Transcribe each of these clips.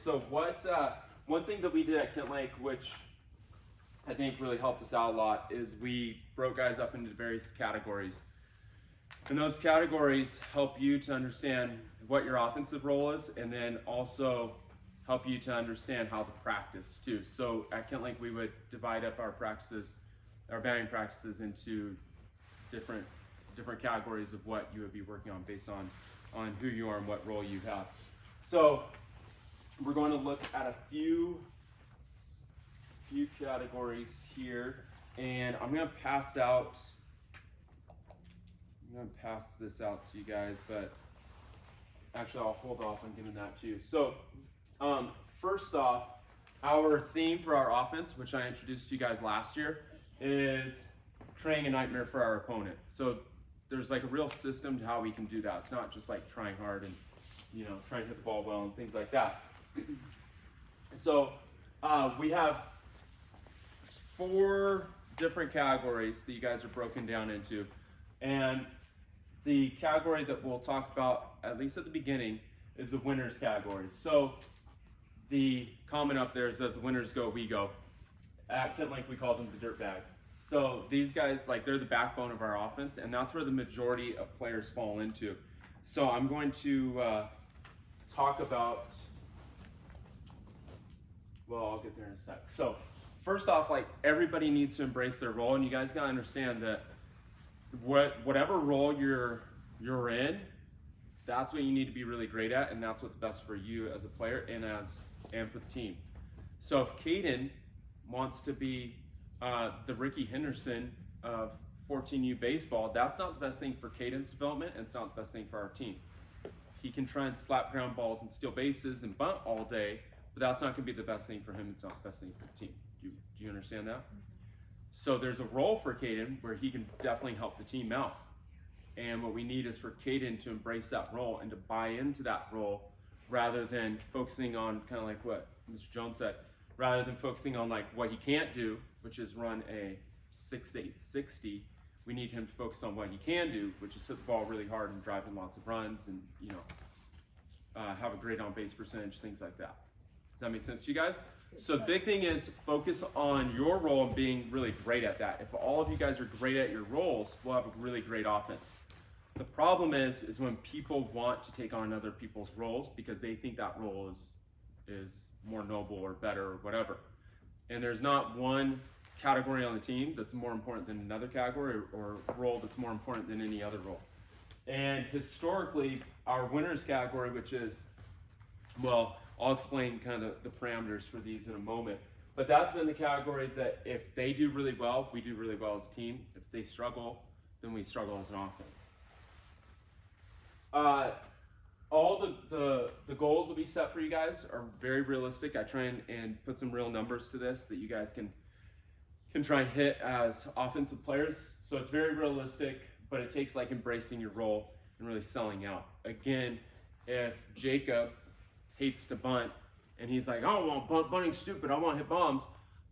So one thing that we did at Kent Lake, which I think really helped us out a lot, is we broke guys up into various categories. And those categories help you to understand what your offensive role is, and then also help you to understand how to practice too. So at Kent Lake, we would divide up our practices, our batting practices, into different categories of what you would be working on based on who you are and what role you have. So we're going to look at a few categories here, and I'm going to pass this out to you guys, but actually I'll hold off on giving that to you. So first off, our theme for our offense, which I introduced to you guys last year, is creating a nightmare for our opponent. So there's like a real system to how we can do that. It's not just like trying hard and trying to hit the ball well and things like that. So we have 4 different categories that you guys are broken down into, and the category that we'll talk about, at least at the beginning, is the winners category. So the comment up there says, winners go, we go. At Kent Lake, we call them the dirt bags. So these guys, like, they're the backbone of our offense, and that's where the majority of players fall into. So I'm going to talk about, well, I'll get there in a sec. So first off, like, everybody needs to embrace their role, and you guys gotta understand that whatever role you're in, that's what you need to be really great at, and that's what's best for you as a player and for the team. So if Caden wants to be the Ricky Henderson of 14U baseball, that's not the best thing for Caden's development, and it's not the best thing for our team. He can try and slap ground balls and steal bases and bunt all day, but that's not going to be the best thing for him. It's not the best thing for the team. Do you understand that? So there's a role for Caden where he can definitely help the team out. And what we need is for Caden to embrace that role and to buy into that role, rather than focusing on kind of like what Mr. Jones said, rather than focusing on like what he can't do, which is run a 6.8 60. We need him to focus on what he can do, which is hit the ball really hard and drive in lots of runs, and have a great on-base percentage, things like that. Does that make sense to you guys? So the big thing is focus on your role and being really great at that. If all of you guys are great at your roles, we'll have a really great offense. The problem is when people want to take on other people's roles because they think that role is more noble or better or whatever. And there's not one category on the team that's more important than another category, or role that's more important than any other role. And historically, our winners category, which is, well, I'll explain kind of the parameters for these in a moment, but that's been the category that if they do really well, we do really well as a team. If they struggle, then we struggle as an offense. All the goals that we set for you guys are very realistic. I try and put some real numbers to this that you guys can try and hit as offensive players. So it's very realistic, but it takes like embracing your role and really selling out. Again, if Jacob hates to bunt and he's like, oh, well, bunting's stupid, I want to hit bombs,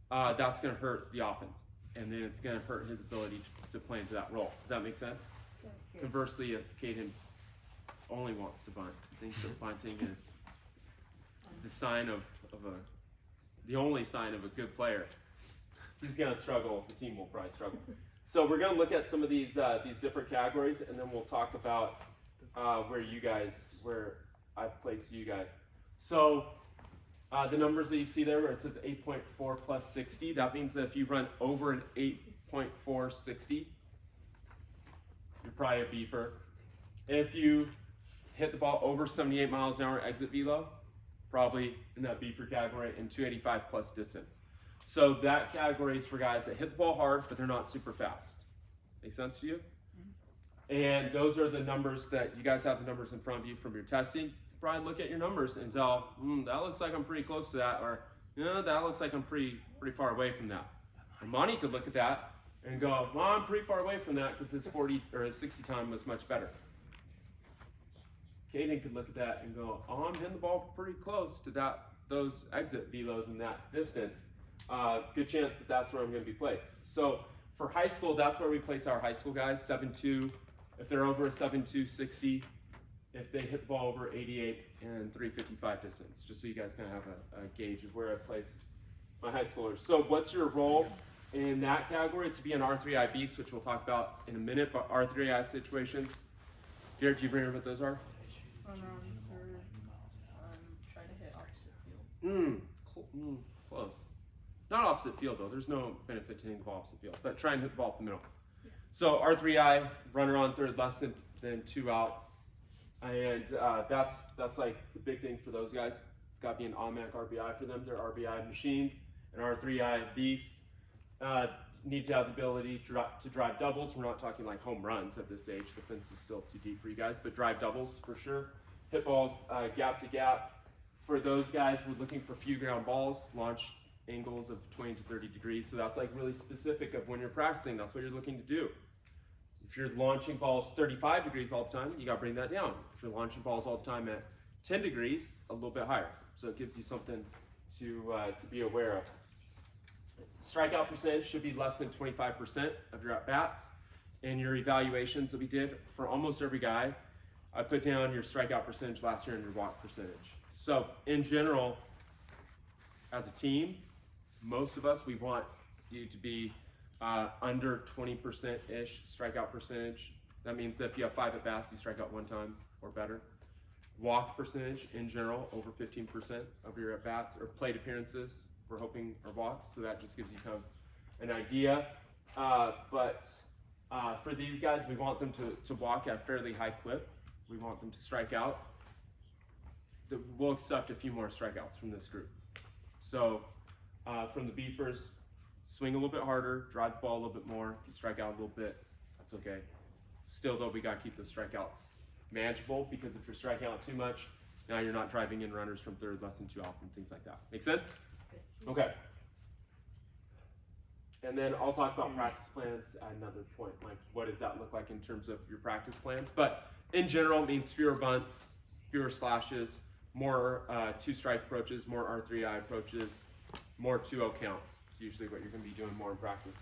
that's going to hurt the offense. And then it's going to hurt his ability to play into that role. Does that make sense? Good. Conversely, if Caden only wants to bunt, thinks that bunting is the only sign of a good player, he's going to struggle. The team will probably struggle. So we're going to look at some of these different categories, and then we'll talk about where I've placed you guys. So the numbers that you see there where it says 8.4 plus 60, that means that if you run over an 8.460, you're probably a beefer. If you hit the ball over 78 miles an hour exit velo, probably in that beefer category, and 285 plus distance. So that category is for guys that hit the ball hard, but they're not super fast. Make sense to you? And those are the numbers that you guys have the numbers in front of you from your testing. Probably look at your numbers and tell, that looks like I'm pretty close to that, or that looks like I'm pretty far away from that. And Monty could look at that and go, well, I'm pretty far away from that because his 40 or his 60 time was much better. Caden could look at that and go, oh, I'm hitting the ball pretty close to those exit velos in that distance. Good chance that that's where I'm going to be placed. So for high school, that's where we place our high school guys, 7.2. If they're over a 7.260, if they hit the ball over 88 and 355 distance, just so you guys kind of have a gauge of where I place my high schoolers. So what's your role in that category? To be an R3I beast, which we'll talk about in a minute, but R3I situations. Garrett, do you remember what those are? Run around third, try to hit opposite field. Close. Not opposite field though. There's no benefit to hitting the ball opposite field, but try and hit the ball up the middle. Yeah. So R3I, runner on third, less than 2 outs. And that's like the big thing for those guys. It's got to be an automatic RBI for them. They're RBI machines. And R3I beasts need to have the ability to drive doubles. We're not talking like home runs at this age. The fence is still too deep for you guys, but drive doubles for sure. Hit balls gap to gap. For those guys, we're looking for few ground balls, launch angles of 20 to 30 degrees. So that's like really specific of when you're practicing. That's what you're looking to do. If you're launching balls 35 degrees all the time, you got to bring that down. If you're launching balls all the time at 10 degrees, a little bit higher. So it gives you something to be aware of. Strikeout percentage should be less than 25% of your at-bats. In your evaluations that we did for almost every guy, I put down your strikeout percentage last year and your walk percentage. So in general, as a team, most of us, we want you to be under 20%-ish strikeout percentage. That means that if you have 5 at-bats, you strike out 1 time or better. Walk percentage in general, over 15% of your at-bats, or plate appearances, we're hoping, are walks, so that just gives you kind of an idea. But for these guys, we want them to walk at a fairly high clip. We want them to strike out. We'll accept a few more strikeouts from this group. So from the beefers, swing a little bit harder, drive the ball a little bit more. If you strike out a little bit, that's okay. Still though, we got to keep those strikeouts manageable, because if you're striking out too much, now you're not driving in runners from third, less than 2 outs and things like that. Make sense? Okay. And then I'll talk about practice plans at another point. Like, what does that look like in terms of your practice plans? But in general, it means fewer bunts, fewer slashes, more 2-strike approaches, more R3I approaches, more 2-0 counts. It's usually what you're going to be doing more in practice.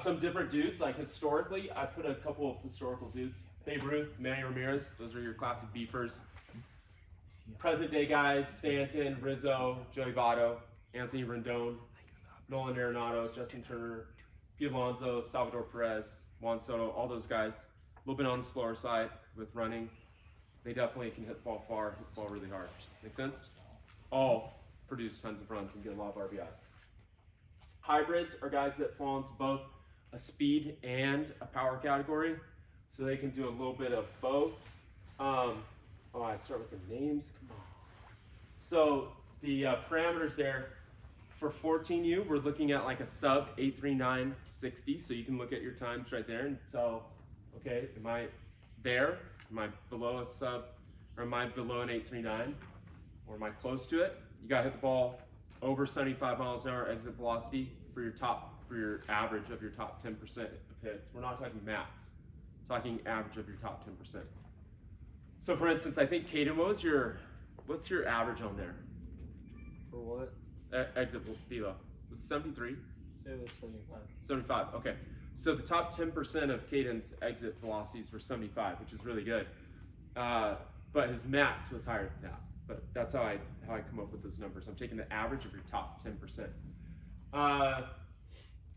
Some different dudes, like historically, I put a couple of historical dudes. Babe Ruth, Manny Ramirez, those are your classic beefers. Present day guys, Stanton, Rizzo, Joey Votto, Anthony Rendon, Nolan Arenado, Justin Turner, Pete Alonso, Salvador Perez, Juan Soto, all those guys. A little bit on the slower side with running. They definitely can hit the ball far, hit the ball really hard. Make sense? All produce tons of runs and get a lot of RBIs. Hybrids are guys that fall into both a speed and a power category. So they can do a little bit of both. I start with the names, come on. So the parameters there, for 14U, we're looking at like a sub 839.60. So you can look at your times right there and tell, okay, am I there? Am I below a sub, or am I below an 839? Or am I close to it? You gotta hit the ball over 75 miles an hour exit velocity for your average of your top 10% of hits. We're not talking max, we're talking average of your top 10%. So for instance, I think Caden, what's your average on there? For what? Exit velo. Was it 73? It was 75. 75, okay. So the top 10% of Caden's exit velocities were 75, which is really good. But his max was higher than that. But that's how I come up with those numbers. I'm taking the average of your top 10%.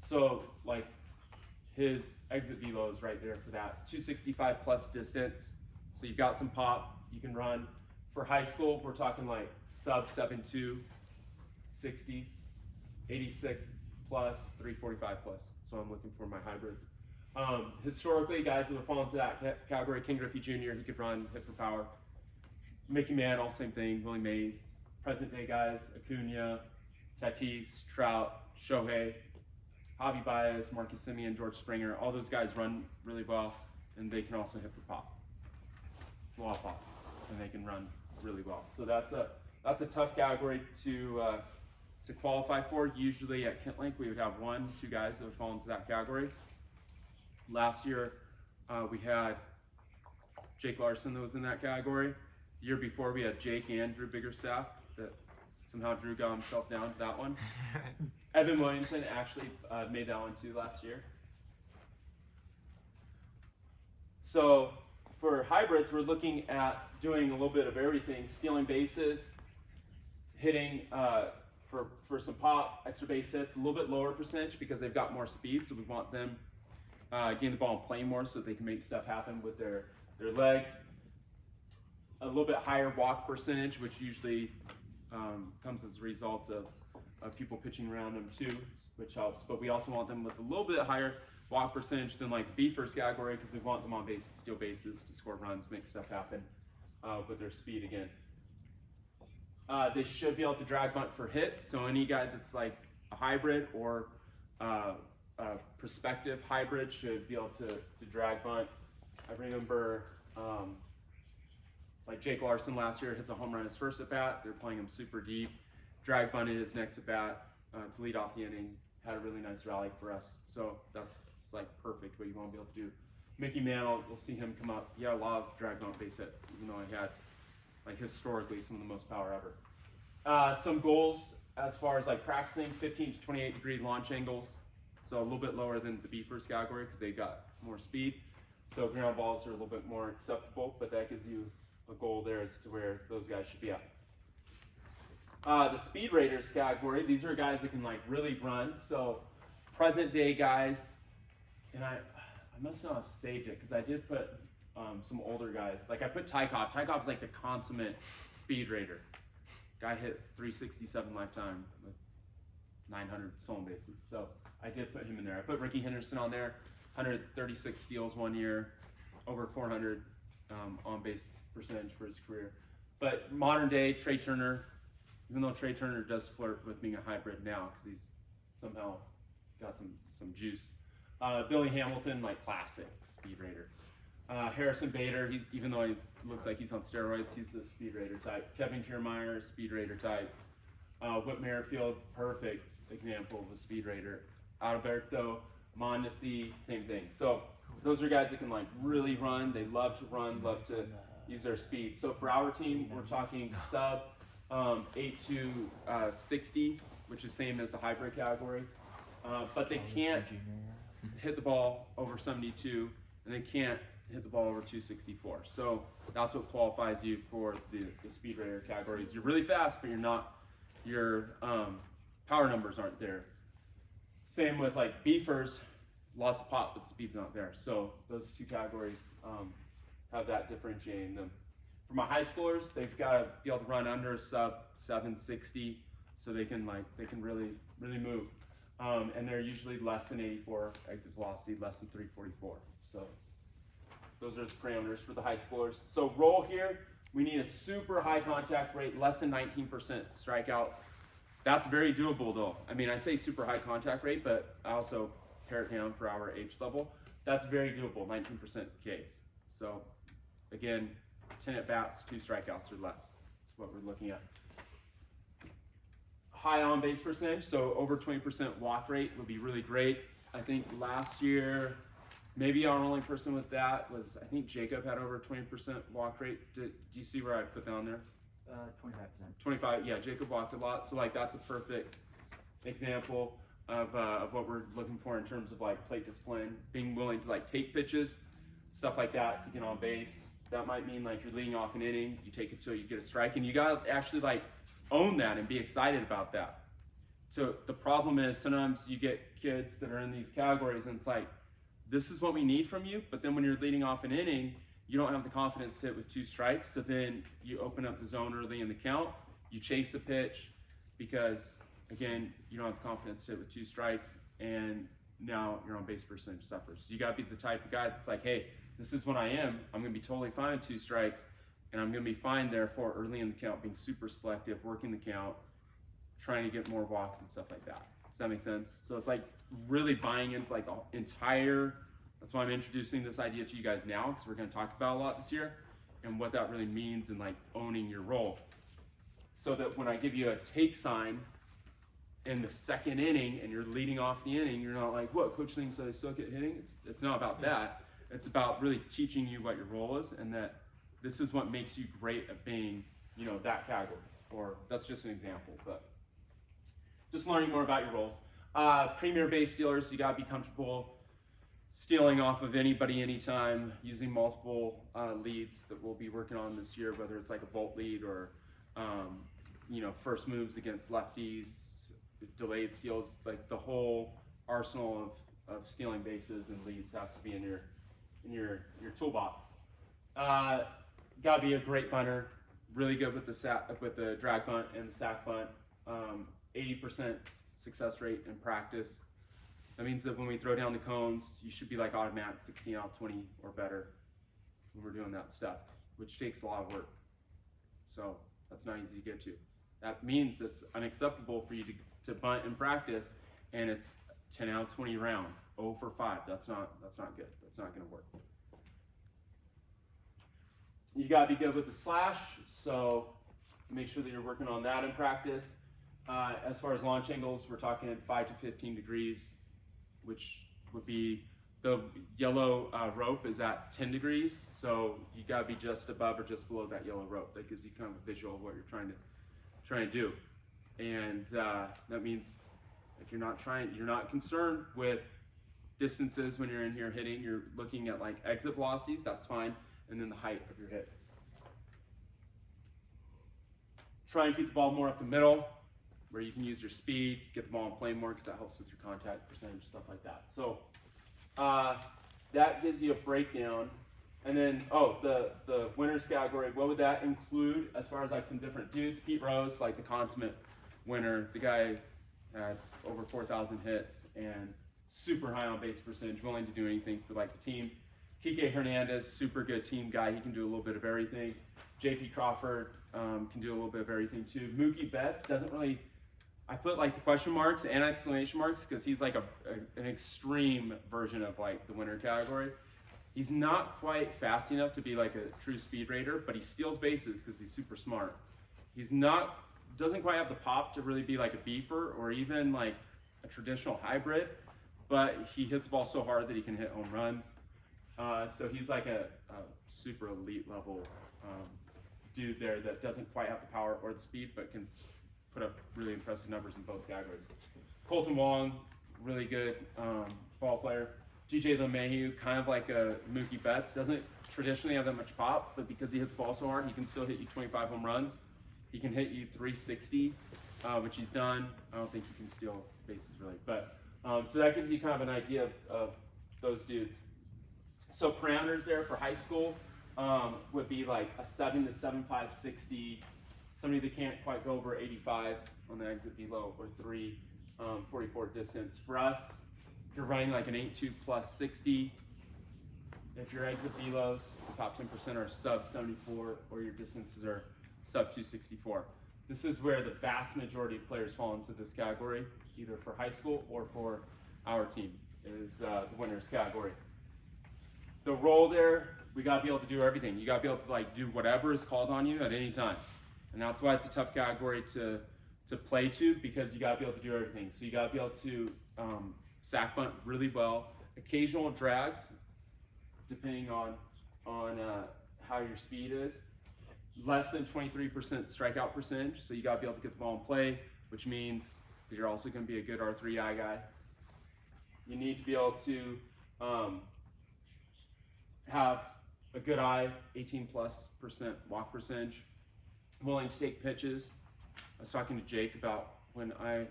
So like his exit velo is right there for that. 265 plus distance. So you've got some pop, you can run. For high school, we're talking like sub 7.2, 60s, 86 plus, 345 plus. So I'm looking for my hybrids. Historically, guys that have fallen into that category, King Griffey Jr., he could run, hit for power. Mickey Mantle, same thing, Willie Mays. Present day guys, Acuna, Tatis, Trout, Shohei, Javi Baez, Marcus Semien, George Springer, all those guys run really well, and they can also hit for pop. A lot of pop, and they can run really well. So that's a tough category to qualify for. Usually at Kent Link, we would have 1, 2 guys that would fall into that category. Last year, we had Jake Larson that was in that category. The year before, we had Jake and Drew Biggerstaff that somehow Drew got himself down to that one. Evan Williamson actually made that one too last year. So for hybrids, we're looking at doing a little bit of everything, stealing bases, hitting for some pop, extra base hits, a little bit lower percentage because they've got more speed, so we want them getting the ball and playing more so they can make stuff happen with their legs. A little bit higher walk percentage, which usually comes as a result of people pitching around them too, which helps. But we also want them with a little bit higher walk percentage than like the B first category because we want them on base to steal bases, to score runs, make stuff happen with their speed again. They should be able to drag bunt for hits. So any guy that's like a hybrid or a prospective hybrid should be able to drag bunt. I remember like Jake Larson last year hits a home run his first at bat. They're playing him super deep. Drag bunted his next at bat to lead off the inning. Had a really nice rally for us. So it's like perfect what you want to be able to do. Mickey Mantle, you'll see him come up. He had a lot of drag bunt base hits, even though he had like historically some of the most power ever. Some goals as far as like practicing, 15 to 28 degree launch angles. So a little bit lower than the B first category because they got more speed. So ground balls are a little bit more acceptable, but that gives you a goal there as to where those guys should be at. The speed raters category, these are guys that can like really run. So present day guys, and I must not have saved it because I did put some older guys. Like I put Ty Cobb. Ty Cobb's like the consummate speed rater. Guy hit 367 lifetime with 900 stolen bases. So I did put him in there. I put Ricky Henderson on there, 136 steals 1 year, over 400 on base percentage for his career. But modern day Trey Turner, even though Trey Turner does flirt with being a hybrid now because he's somehow got some juice. Billy Hamilton, like classic speed rater. Harrison Bader, even though he looks like he's on steroids, he's the speed rater type. Kevin Kiermaier, speed rater type. Whit Merrifield, perfect example of a speed rater. Alberto Mondesi, same thing. So those are guys that can like really run. They love to run, love to use their speed. So for our team, we're talking sub 8 to 60, which is same as the hybrid category. But they can't hit the ball over 72, and they can't hit the ball over 264. So that's what qualifies you for the speed rater categories. You're really fast, but you're not. Your power numbers aren't there. Same with like beefers, lots of pop, but speed's not there. So those two categories have that differentiating them. For my high schoolers, they've got to be able to run under a sub 760, so they can really move. And they're usually less than 84 exit velocity, less than 344. So those are the parameters for the high schoolers. So roll here, we need a super high contact rate, less than 19% strikeouts. That's very doable though. I mean, I say super high contact rate, but I also pare it down for our age level. That's very doable, 19% Ks. So again, 10 at bats, 2 strikeouts or less. That's what we're looking at. High on base percentage, so over 20% walk rate would be really great. I think last year, maybe our only person with that was, I think Jacob had over 20% walk rate. Do you see where I put down there? 25%. 25, yeah, Jacob walked a lot. So like that's a perfect example of what we're looking for in terms of like plate discipline, being willing to like take pitches, stuff like that to get on base. That might mean like you're leading off an inning, you take it till you get a strike, and you gotta actually like own that and be excited about that. So the problem is sometimes you get kids that are in these categories and it's like, this is what we need from you, but then when you're leading off an inning, you don't have the confidence to hit with 2 strikes, so then you open up the zone early in the count, you chase the pitch because, again, you don't have the confidence to hit with 2 strikes, and now your on base percentage suffers. You gotta be the type of guy that's like, hey, this is what I am, I'm gonna be totally fine with 2 strikes, and I'm gonna be fine therefore early in the count, being super selective, working the count, trying to get more walks and stuff like that. Does that make sense? So it's like really buying into like the entire, that's why I'm introducing this idea to you guys now, because we're gonna talk about a lot this year, and what that really means in like owning your role. So that when I give you a take sign in the 2nd inning and you're leading off the inning, you're not like, what, coach thinks I suck at hitting? It's not about that. It's about really teaching you what your role is, and that this is what makes you great at being, you know, that category. Or that's just an example, but just learning more about your roles. Premier base stealers, you gotta be comfortable stealing off of anybody anytime, using multiple leads that we'll be working on this year, whether it's like a volt lead or first moves against lefties, delayed steals, like the whole arsenal of stealing bases and leads has to be in your toolbox. Gotta be a great bunter, really good with the drag bunt and the sack bunt. 80% success rate in practice. That means that when we throw down the cones, you should be like automatic 16 out of 20 or better when we're doing that stuff, which takes a lot of work. So that's not easy to get to. That means it's unacceptable for you to bunt in practice and it's 10 out of 20 round, 0 for 5. That's not good. That's not gonna work. You gotta be good with the slash, so make sure that you're working on that in practice. As far as launch angles, we're talking 5 to 15 degrees, which would be the yellow rope is at 10 degrees, so you gotta be just above or just below that yellow rope. That gives you kind of a visual of what you're trying to do, and that means like you're not concerned with distances when you're in here hitting. You're looking at like exit velocities, that's fine, and then the height of your hits. Try and keep the ball more up the middle, where you can use your speed, get the ball in play more, because that helps with your contact percentage, stuff like that. So that gives you a breakdown. And then, the winners category, what would that include as far as like some different dudes? Pete Rose, like the consummate winner. The guy had over 4,000 hits and super high on base percentage, willing to do anything for like the team. Kike Hernandez, super good team guy. He can do a little bit of everything. JP Crawford can do a little bit of everything too. Mookie Betts doesn't really, I put like the question marks and exclamation marks because he's like an extreme version of like the winner category. He's not quite fast enough to be like a true speed rater, but he steals bases because he's super smart. Doesn't quite have the pop to really be like a beefer or even like a traditional hybrid, but he hits the ball so hard that he can hit home runs. So he's like a super elite level dude there that doesn't quite have the power or the speed, but can put up really impressive numbers in both categories. Colton Wong, really good ball player. DJ LeMahieu, kind of like a Mookie Betts, doesn't traditionally have that much pop, but because he hits the ball so hard, he can still hit you 25 home runs. He can hit you 360, which he's done. I don't think he can steal bases really, but so that gives you kind of an idea of those dudes. So parameters there for high school would be like a 7 to 7.5 60, somebody that can't quite go over 85 on the exit velo, or 344 distance. For us, if you're running like an 8.2 plus 60, if your exit velos, the top 10% are sub 74, or your distances are sub 264. This is where the vast majority of players fall into this category, either for high school or for our team, is the winners category. The role there, we gotta be able to do everything. You gotta be able to like do whatever is called on you at any time. And that's why it's a tough category to play to, because you gotta be able to do everything. So you gotta be able to sack bunt really well, occasional drags, depending on how your speed is. Less than 23% strikeout percentage, so you gotta be able to get the ball in play, which means that you're also gonna be a good R3I guy. You need to be able to have a good eye, 18+% walk percentage, willing to take pitches. I was talking to Jake about when I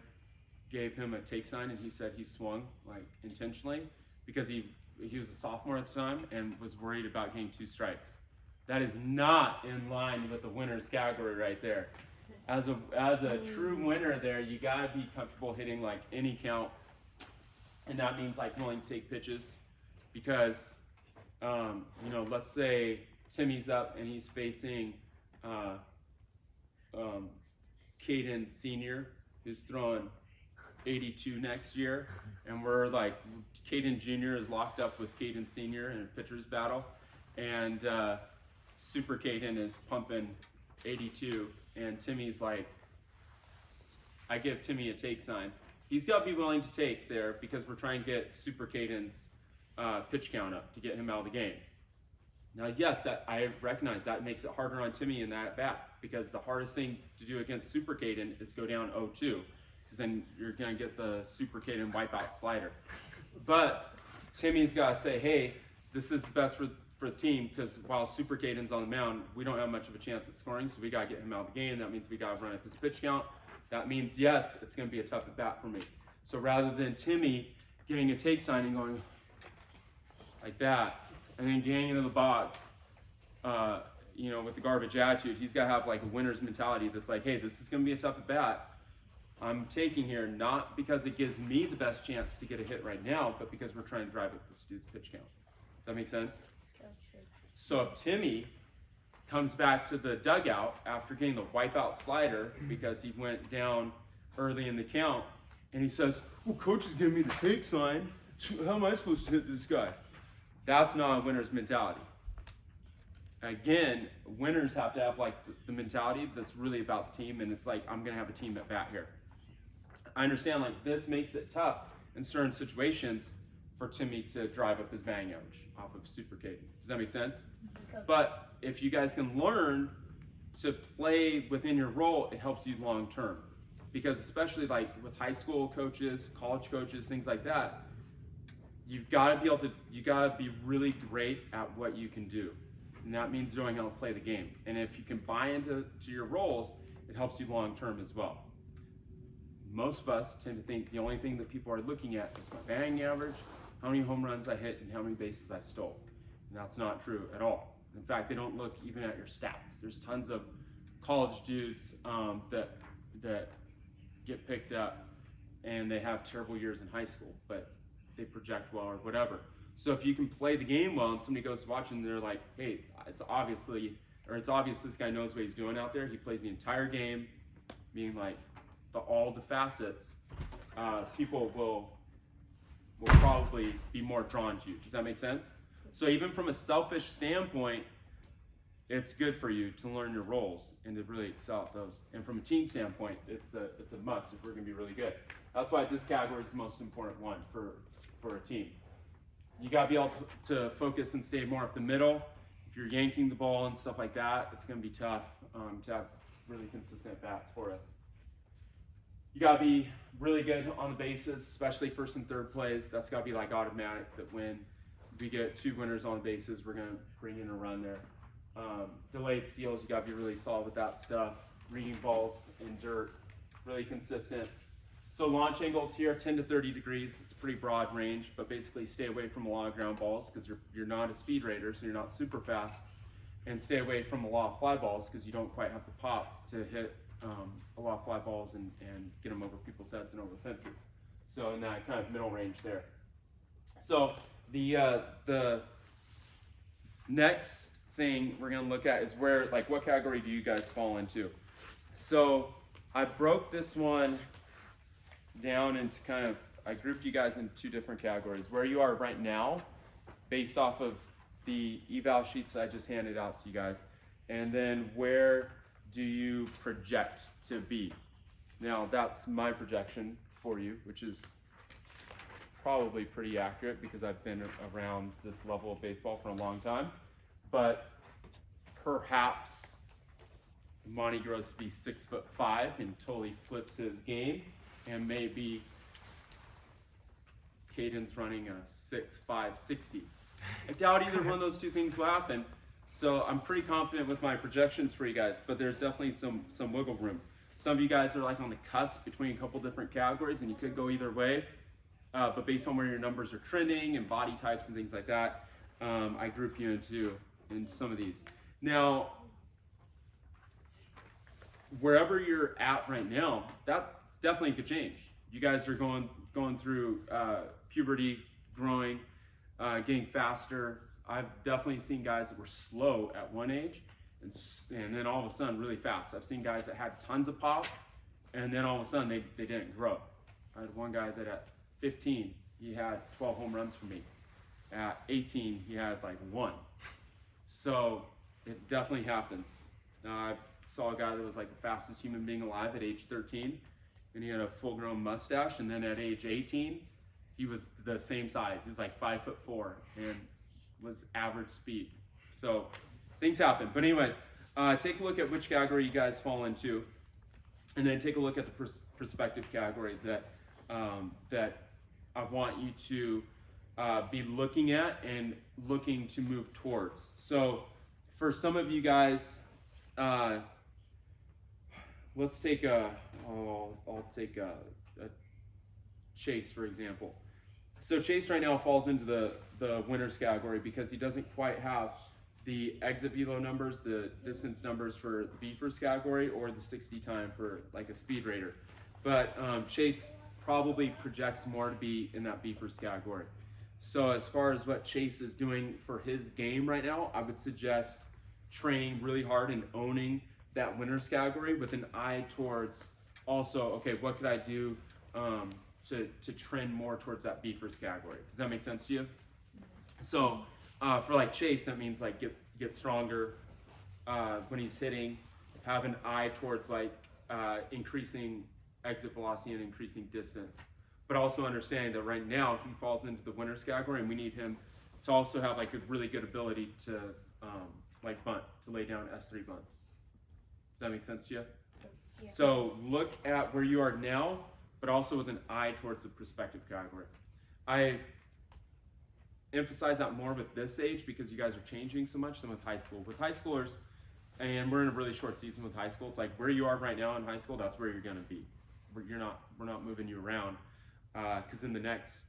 gave him a take sign, and he said he swung like intentionally because he was a sophomore at the time and was worried about getting 2 strikes. That is not in line with the winner's category right there. As a true winner there, you gotta be comfortable hitting like any count, and that means like willing to take pitches, because let's say Timmy's up and he's facing Caden Sr., who's throwing 82 next year, and we're like, Caden Jr. is locked up with Caden Sr. in a pitcher's battle, and Super Caden is pumping 82, and Timmy's like, I give Timmy a take sign. He's got to be willing to take there, because we're trying to get Super Caden's pitch count up to get him out of the game. Now, yes, that I recognize that makes it harder on Timmy in that at bat, because the hardest thing to do against Super Caden is go down 0-2, because then you're going to get the Super Caden wipeout slider. But Timmy's got to say, hey, this is the best for the team, because while Super Caden's on the mound, we don't have much of a chance at scoring, so we got to get him out of the game. That means we got to run up his pitch count. That means, yes, it's going to be a tough at bat for me. So rather than Timmy getting a take sign and going like that, and then getting into the box, with the garbage attitude, he's got to have like a winner's mentality that's like, hey, this is going to be a tough at bat. I'm taking here not because it gives me the best chance to get a hit right now, but because we're trying to drive up this dude's pitch count. Does that make sense? So if Timmy comes back to the dugout after getting the wipeout slider because he went down early in the count, and he says, well, coach is giving me the take sign. How am I supposed to hit this guy? That's not a winner's mentality. Again, winners have to have like the mentality that's really about the team, and it's like, I'm going to have a team at bat here. I understand like this makes it tough in certain situations for Timmy to drive up his batting average off of Super Caden. Does that make sense? But if you guys can learn to play within your role, it helps you long term. Because especially like with high school coaches, college coaches, things like that, you gotta be really great at what you can do. And that means knowing how to play the game. And if you can buy into your roles, it helps you long term as well. Most of us tend to think the only thing that people are looking at is my batting average, how many home runs I hit, and how many bases I stole. And that's not true at all. In fact, they don't look even at your stats. There's tons of college dudes that get picked up and they have terrible years in high school, but they project well or whatever. So if you can play the game well and somebody goes to watch and they're like, hey, it's obvious this guy knows what he's doing out there. He plays the entire game, meaning like all the facets, people will probably be more drawn to you. Does that make sense? So even from a selfish standpoint, it's good for you to learn your roles and to really excel at those. And from a team standpoint, it's a must if we're going to be really good. That's why this category is the most important one for a team. You got to be able to focus and stay more up the middle. If you're yanking the ball and stuff like that, it's going to be tough to have really consistent bats for us. You got to be really good on the bases, especially first and third plays. That's got to be like automatic, that when we get 2 winners on the bases, we're going to bring in a run there. Delayed steals, you got to be really solid with that stuff. Reading balls in dirt, really consistent. So launch angles here, 10 to 30 degrees. It's a pretty broad range, but basically stay away from a lot of ground balls because you're not a speed raider, so you're not super fast. And stay away from a lot of fly balls because you don't quite have the pop to hit a lot of fly balls and get them over people's heads and over fences. So in that kind of middle range there. So the next thing we're going to look at is what category do you guys fall into? So I broke this one down into I grouped you guys into 2 different categories. Where you are right now, based off of the eval sheets that I just handed out to you guys, and then where do you project to be? Now that's my projection for you, which is probably pretty accurate because I've been around this level of baseball for a long time. But perhaps Monty grows to be 6'5" and totally flips his game, and maybe Caden's running a 6'5", 60. I doubt either one of those 2 things will happen. So I'm pretty confident with my projections for you guys, but there's definitely some wiggle room. Some of you guys are like on the cusp between a couple different categories, and you could go either way. But based on where your numbers are trending and body types and things like that, I group you in some of these. Now, wherever you're at right now, that definitely could change. You guys are going through puberty, growing, getting faster. I've definitely seen guys that were slow at one age and then all of a sudden really fast. I've seen guys that had tons of pop and then all of a sudden they didn't grow. I had one guy that at 15, he had 12 home runs for me. At 18, he had like 1. So it definitely happens. I saw a guy that was like the fastest human being alive at age 13, and he had a full-grown mustache, and then at age 18, he was the same size. He was like 5'4" and was average speed. So things happen. But anyways, take a look at which category you guys fall into, and then take a look at the perspective category that I want you to be looking at and looking to move towards. So for some of you guys, let's take I'll take a Chase, for example. So Chase right now falls into the winners category because he doesn't quite have the exit velo numbers, the distance numbers for the B-first category, or the 60 time for like a speed rater. But Chase probably projects more to be in that B-first category. So as far as what Chase is doing for his game right now, I would suggest training really hard and owning that winners category with an eye towards also, okay, what could I do to trend more towards that B-first category? Does that make sense to you? So for like Chase, that means like get stronger when he's hitting, have an eye towards like increasing exit velocity and increasing distance, but also understanding that right now he falls into the winners category and we need him to also have like a really good ability to like bunt, to lay down S3 bunts. Does that make sense to you? Yeah. So look at where you are now, but also with an eye towards the prospective category. I emphasize that more with this age because you guys are changing so much than with high school. With high schoolers, and we're in a really short season with high school, it's like where you are right now in high school, that's where you're gonna be. We're not moving you around, because in the next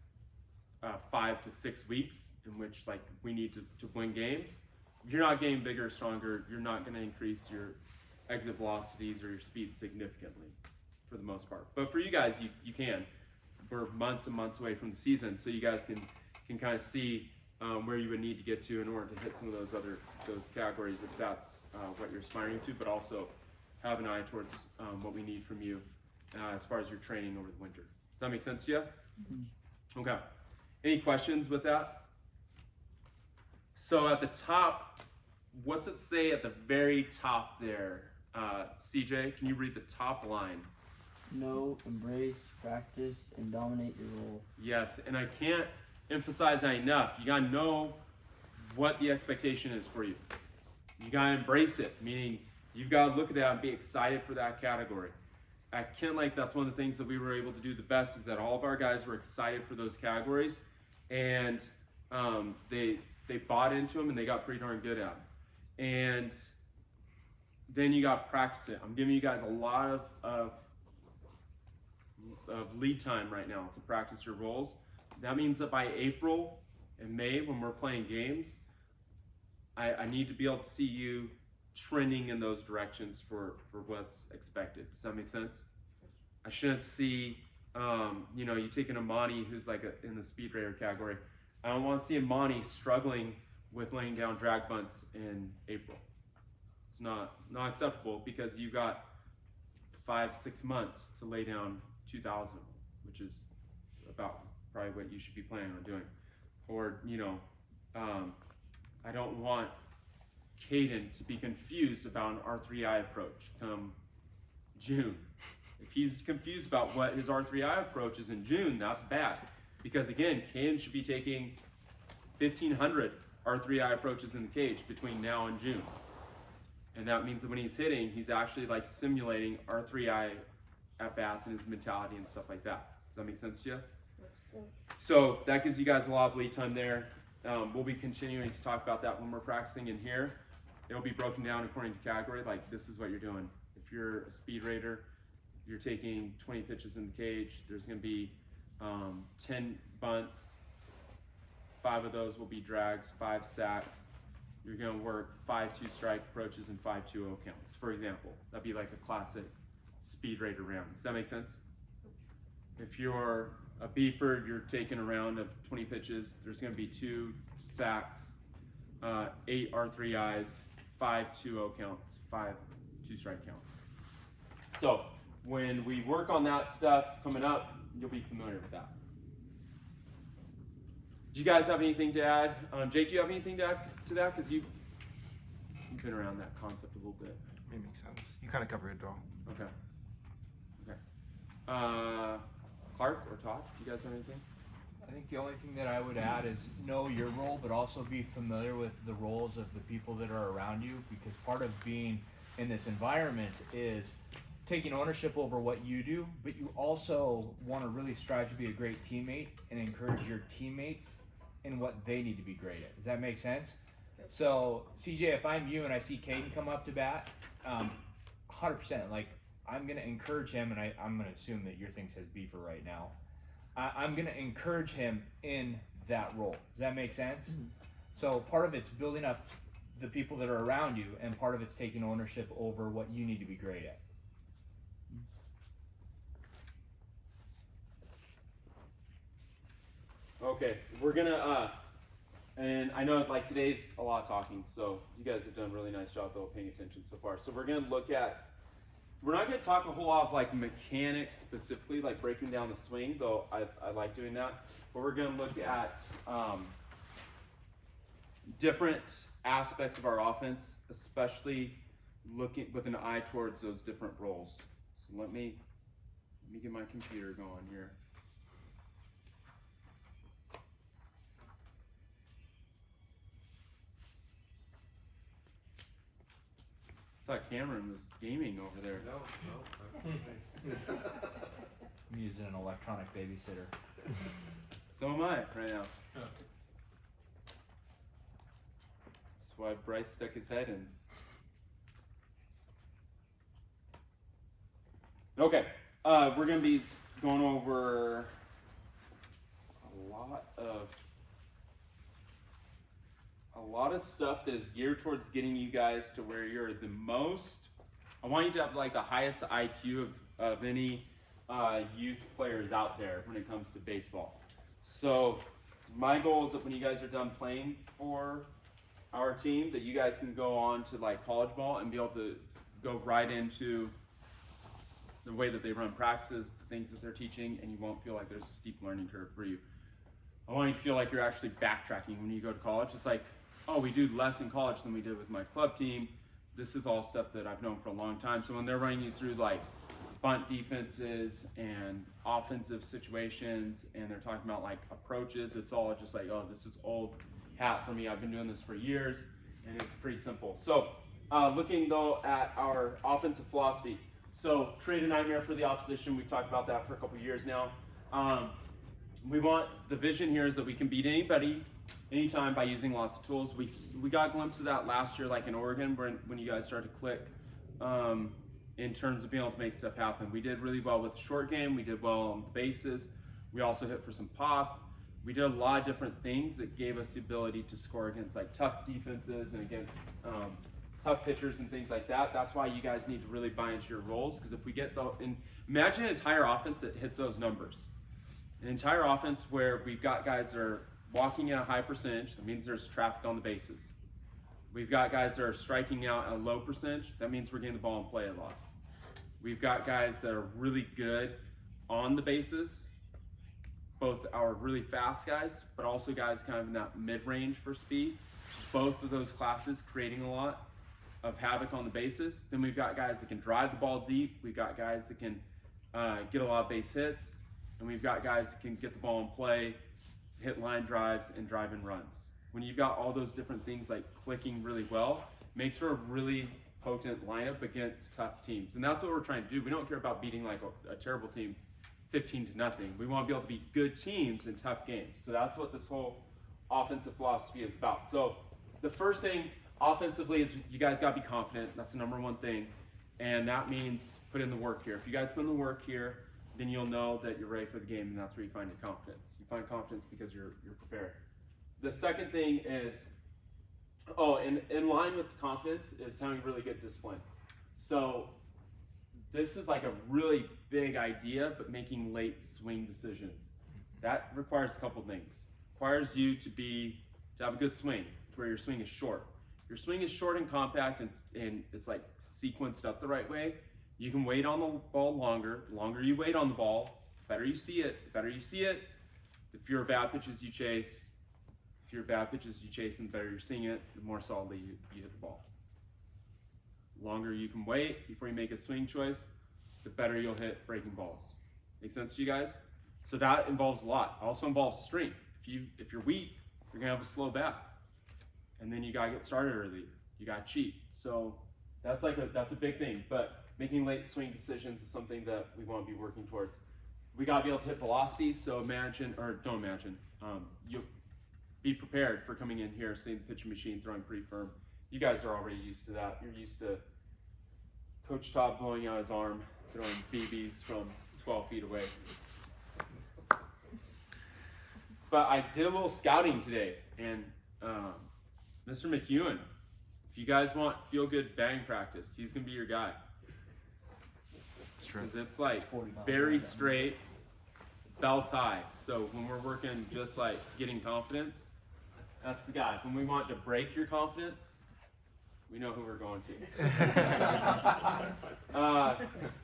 5 to 6 weeks in which like we need to win games, if you're not getting bigger, stronger, you're not gonna increase your exit velocities or your speed significantly for the most part. But for you guys, you can. We're months and months away from the season, so you guys can kind of see where you would need to get to in order to hit some of those categories if that's what you're aspiring to, but also have an eye towards what we need from you as far as your training over the winter. Does that make sense to you? Mm-hmm. Okay. Any questions with that? So at the top, what's it say at the very top there? CJ, can you read the top line? Know, embrace, practice, and dominate your role. Yes, and I can't emphasize that enough. You gotta know what the expectation is for you. You gotta embrace it, meaning you've gotta look at that and be excited for that category. At Kent Lake, that's one of the things that we were able to do the best, is that all of our guys were excited for those categories, and they bought into them and they got pretty darn good at them. And then you got to practice it. I'm giving you guys a lot of lead time right now to practice your roles. That means that by April and May, when we're playing games, I need to be able to see you trending in those directions for what's expected. Does that make sense? I shouldn't see, you taking Amani, who's like in the speed rater category. I don't want to see Amani struggling with laying down drag bunts in April. It's not acceptable because you've got 5-6 months to lay down 2,000, which is about probably what you should be planning on doing. Or, I don't want Caden to be confused about an R3I approach come June. If he's confused about what his R3I approach is in June, that's bad. Because again, Caden should be taking 1,500 R3I approaches in the cage between now and June. And that means that when he's hitting, he's actually like simulating R3I at bats and his mentality and stuff like that. Does that make sense to you? So that gives you guys a lot of lead time there. We'll be continuing to talk about that when we're practicing in here. It'll be broken down according to category, like this is what you're doing. If you're a speed rater, you're taking 20 pitches in the cage, there's gonna be 10 bunts, 5 of those will be drags, 5 sacks. You're gonna work 5 2-strike approaches and 5 2-0 counts, for example. That'd be like a classic speed rater round. Does that make sense? If you're a beefer, you're taking a round of 20 pitches, there's gonna be 2 sacks, 8 R3Is, 5 2-0 counts, 5 2-strike counts. So when we work on that stuff coming up, you'll be familiar with that. Do you guys have anything to add? Jake, do you have anything to add to that? Because you've been around that concept a little bit. It makes sense. You kind of covered it all. Okay. Clark or Todd, do you guys have anything? I think the only thing that I would add is know your role, but also be familiar with the roles of the people that are around you, because part of being in this environment is taking ownership over what you do, but you also want to really strive to be a great teammate and encourage your teammates in what they need to be great at. Does that make sense? So CJ, if I'm you and I see Caden come up to bat, 100%, like I'm gonna encourage him, and I'm gonna assume that your thing says B for right now. I'm gonna encourage him in that role. Does that make sense? Mm-hmm. So part of it's building up the people that are around you, and part of it's taking ownership over what you need to be great at. Okay, we're gonna, and I know like today's a lot of talking, so you guys have done a really nice job though paying attention so far. So we're gonna look at, we're not gonna talk a whole lot of like mechanics specifically, like breaking down the swing, though I like doing that. But we're gonna look at different aspects of our offense, especially looking with an eye towards those different roles. So let me get my computer going here. I thought Cameron was gaming over there. No. I'm using an electronic babysitter. So am I right now. That's why Bryce stuck his head in. Okay, we're going to be going over a lot of stuff that is geared towards getting you guys to where you're the most. I want you to have like the highest IQ of any youth players out there when it comes to baseball. So my goal is that when you guys are done playing for our team, that you guys can go on to like college ball and be able to go right into the way that they run practices, the things that they're teaching, and you won't feel like there's a steep learning curve for you. I want you to feel like you're actually backtracking when you go to college. It's like, oh, we do less in college than we did with my club team. This is all stuff that I've known for a long time. So when they're running you through like bunt defenses and offensive situations, and they're talking about like approaches, it's all just like, oh, this is old hat for me. I've been doing this for years, and it's pretty simple. So looking though at our offensive philosophy. So create a nightmare for the opposition. We've talked about that for a couple of years now. We want, the vision here is that we can beat anybody, anytime by using lots of tools. We got a glimpse of that last year, like in Oregon, when you guys started to click in terms of being able to make stuff happen. We did really well with the short game. We did well on the bases. We also hit for some pop. We did a lot of different things that gave us the ability to score against like tough defenses and against tough pitchers and things like that. That's why you guys need to really buy into your roles, because if we get imagine an entire offense that hits those numbers. An entire offense where we've got guys that are walking at a high percentage, that means there's traffic on the bases. We've got guys that are striking out at a low percentage, that means we're getting the ball in play a lot. We've got guys that are really good on the bases, both our really fast guys, but also guys kind of in that mid-range for speed. Both of those classes creating a lot of havoc on the bases. Then we've got guys that can drive the ball deep. We've got guys that can get a lot of base hits. And we've got guys that can get the ball in play, hit line drives, and drive in runs. When you've got all those different things like clicking really well, makes for a really potent lineup against tough teams. And that's what we're trying to do. We don't care about beating like a terrible team 15-0. We want to be able to beat good teams in tough games. So that's what this whole offensive philosophy is about. So the first thing offensively is you guys got to be confident. That's the number one thing. And that means put in the work here. If you guys put in the work here, then you'll know that you're ready for the game, and that's where you find your confidence. You find confidence because you're prepared. The second thing is, in line with confidence is having really good discipline. So this is like a really big idea, but making late swing decisions. That requires a couple things. Requires you to have a good swing, to where your swing is short. Your swing is short and compact, and it's like sequenced up the right way. You can wait on the ball longer. The longer you wait on the ball, the better you see it. The better you see it, the fewer bad pitches you chase. The fewer bad pitches you chase, and the better you're seeing it, the more solidly you hit the ball. The longer you can wait before you make a swing choice, the better you'll hit breaking balls. Make sense to you guys? So that involves a lot. It also involves strength. If you're weak, you're gonna have a slow bat, and then you gotta get started early. You gotta cheat. So that's a big thing. But making late swing decisions is something that we want to be working towards. We got to be able to hit velocity, so don't imagine. be prepared for coming in here, seeing the pitching machine throwing pretty firm. You guys are already used to that. You're used to Coach Todd blowing out his arm, throwing BBs from 12 feet away. But I did a little scouting today, and Mr. McEwen, if you guys want feel-good batting practice, he's going to be your guy. It's true. Because it's like very straight, bell tie. So when we're working just like getting confidence, that's the guy. When we want to break your confidence, we know who we're going to.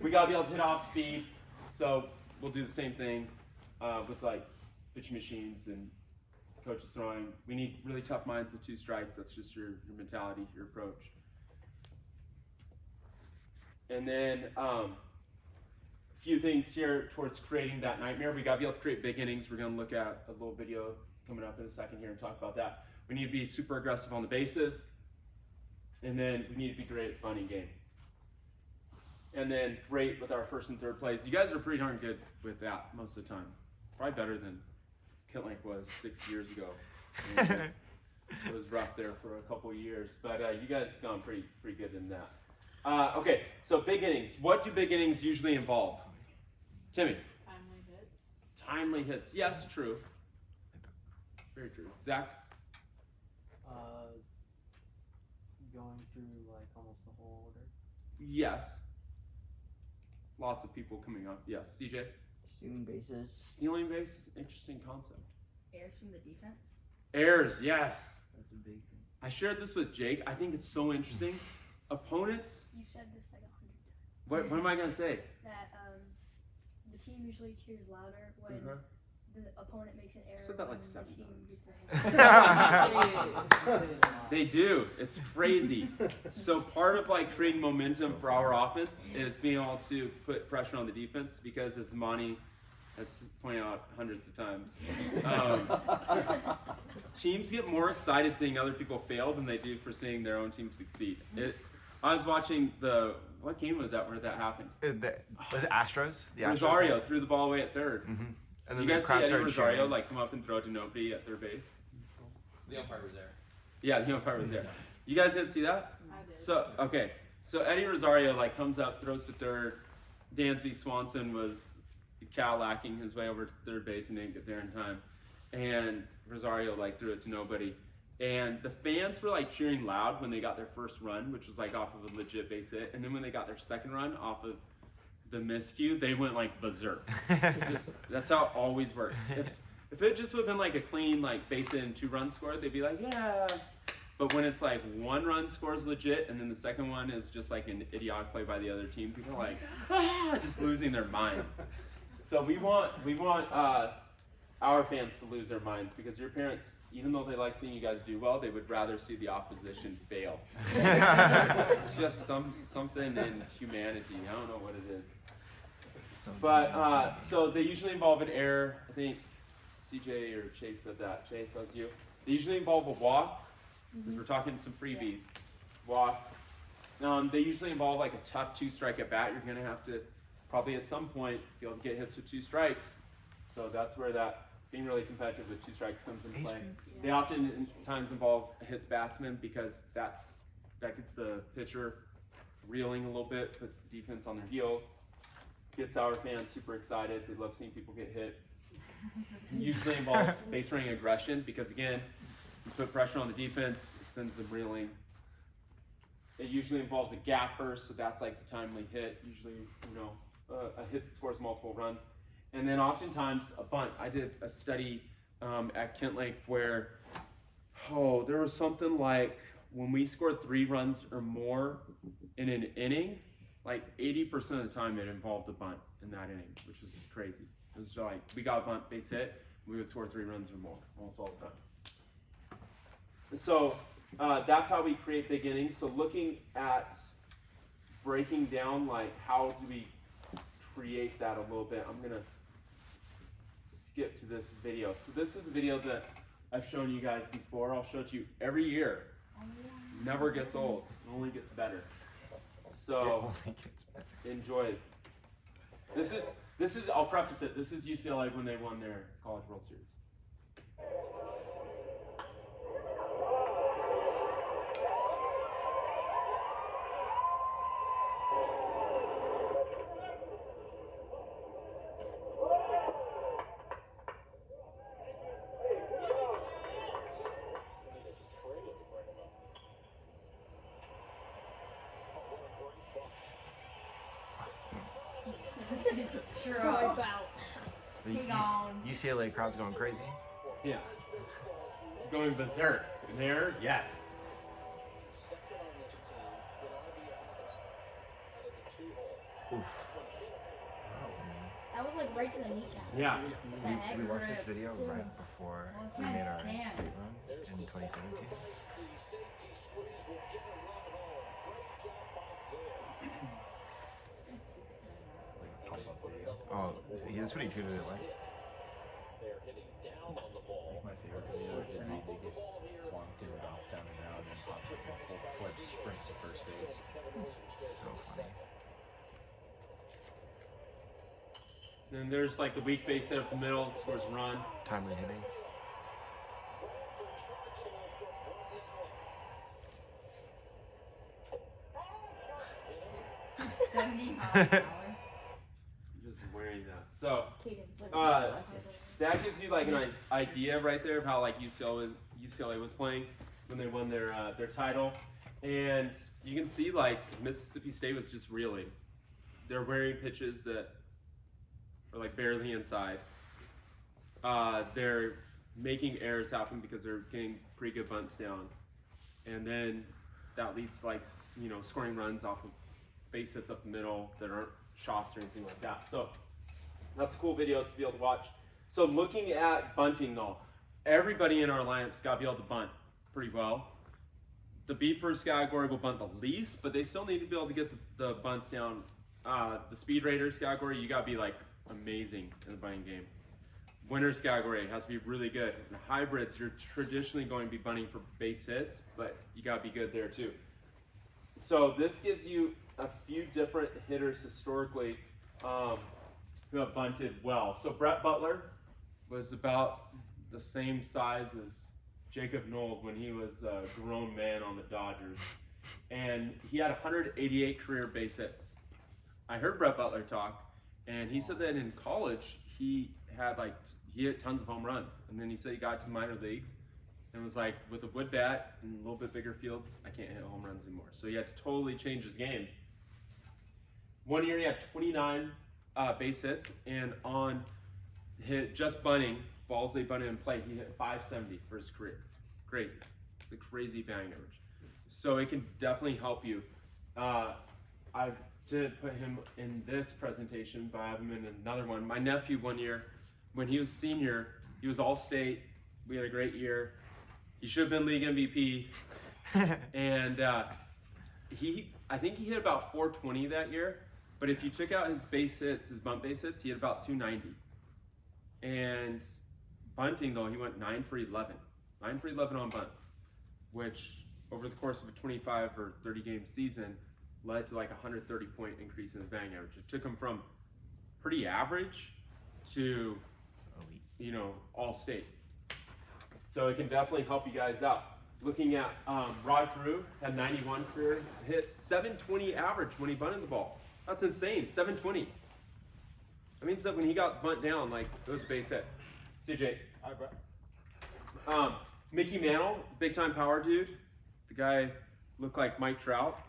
We got to be able to hit off speed. So we'll do the same thing with like pitching machines and coaches throwing. We need really tough minds with 2 strikes. That's just your mentality, your approach. And then a few things here towards creating that nightmare. We got to be able to create big innings. We're going to look at a little video coming up in a second here and talk about that. We need to be super aggressive on the bases. And then we need to be great at bunting game. And then great with our first and third plays. You guys are pretty darn good with that most of the time. Probably better than Kent Lake was 6 years ago. It was rough there for a couple of years, but you guys have gone pretty good in that. Okay, so big innings. What do big innings usually involve? Timmy? Timely hits. Timely hits. Yes, true. Very true. Zach? Going through like almost the whole order. Yes. Lots of people coming up. Yes. CJ? Stealing bases. Stealing base is an interesting concept. Airs from the defense. Errors, yes. That's a big thing. I shared this with Jake. I think it's so interesting. Opponents, You said this like 100 times. what am I going to say? That the team usually cheers louder when the opponent makes an error. said that like when 7 the team times. gets a hit. They do. It's crazy. So part of like creating momentum for our offense is being able to put pressure on the defense because, as Monty has pointed out hundreds of times, teams get more excited seeing other people fail than they do for seeing their own team succeed. I was watching what game was that where that happened? Was it Astros? The Astros Rosario threw the ball away at third. Mm-hmm. And Did then you the guys see crowd Eddie started Rosario cheering. like come up and throw to nobody at third base? The umpire was there. Yeah, the umpire was there. You guys didn't see that? I did. So okay, so Eddie Rosario like comes up, throws to third. Dansby Swanson was Cadillacing his way over to third base and didn't get there in time, and Rosario like threw it to nobody. And the fans were like cheering loud when they got their first run, which was like off of a legit base hit, and then when they got their second run off of the miscue, they went like berserk. That's how it always works. If it just would have been like a clean like base hit and 2 runs scored, they'd be like, yeah. But when it's like 1 run scores legit and then the second one is just like an idiotic play by the other team, people are like, just losing their minds. So we want our fans to lose their minds because your parents, even though they like seeing you guys do well, they would rather see the opposition fail. It's just something in humanity. I don't know what it is. But so they usually involve an error. I think CJ or Chase said that. Chase, that was you. They usually involve a walk, because we're talking some freebies. Walk. They usually involve like a tough 2-strike at bat. You're going to have to probably at some point be able to get hits with 2 strikes. So that's where that being really competitive with 2 strikes comes into play. They oftentimes involve a hits batsman because that gets the pitcher reeling a little bit, puts the defense on their heels, gets our fans super excited. They love seeing people get hit. It usually involves base running aggression because, again, you put pressure on the defense, it sends them reeling. It usually involves a gapper, so that's like the timely hit. Usually, a hit that scores multiple runs. And then oftentimes a bunt. I did a study at Kent Lake where, there was something like when we scored 3 runs or more in an inning, like 80% of the time it involved a bunt in that inning, which was crazy. It was like, we got a bunt, base hit, we would score 3 runs or more, almost all the time. So that's how we create big innings. So looking at breaking down, like, how do we create that a little bit, I'm gonna skip to this video. So this is a video that I've shown you guys before. I'll show it to you every year. Never gets old, it only gets better. So enjoy it. This is, I'll preface it, this is UCLA when they won their College World Series. It's true. Probably about. The Hang on. UCLA crowd's going crazy. Yeah. Going berserk. There, yes. Oof. That was like right to the kneecap. Yeah. The heck? We watched this Rip. video right before Well, we made our stands. state run in 2017. It's like a pop-up video. Oh, that's what he treated it like. Like my favorite video is when he gets plunked and drops down the ground and pops up and full flip sprints to first base. So funny. Then there's like the weak base hit up the middle, scores a run. Timely hitting. 70 miles an hour. Just wearing that. So Caden, what- Uh, that gives you like an idea right there of how like UCLA was playing when they won their title, and you can see like Mississippi State was just reeling. They're wearing pitches that are like barely inside. They're making errors happen because they're getting pretty good bunts down, and then that leads to like scoring runs off of base hits up the middle that aren't shots or anything like that. So that's a cool video to be able to watch. So looking at bunting though, everybody in our lineups got to be able to bunt pretty well. The B first category will bunt the least, but they still need to be able to get the bunts down. The speed raiders category, you got to be like amazing in the bunting game. Winners category has to be really good. In hybrids, you're traditionally going to be bunting for base hits, but you got to be good there too. So this gives you a few different hitters historically who have bunted well. So Brett Butler was about the same size as Jacob Nold when he was a grown man on the Dodgers. And he had 188 career base hits. I heard Brett Butler talk, and he said that in college he hit tons of home runs. And then he said he got to the minor leagues and was like, with a wood bat and a little bit bigger fields, I can't hit home runs anymore. So he had to totally change his game. One year he had 29 base hits, and on just bunting, balls they bunted in play, he hit 570 for his career. Crazy. It's a crazy batting average. So it can definitely help you. I didn't put him in this presentation, but I have him in another one. My nephew one year, when he was senior, he was all-state. We had a great year. He should have been league MVP. And I think he hit about 420 that year. But if you took out his base hits, his bunt base hits, he had about 290. And bunting though, he went 9 for 11. 9 for 11 on bunts, which over the course of a 25 or 30 game season led to like a 130 point increase in his batting average. It took him from pretty average to, all state. So it can definitely help you guys out. Looking at Rod Drew had 91 career hits, 720 average when he bunted the ball. That's insane, 720. That means that when he got bunt down, like it was a base hit. CJ. Hi, bro. Mickey Mantle, big time power dude. The guy looked like Mike Trout.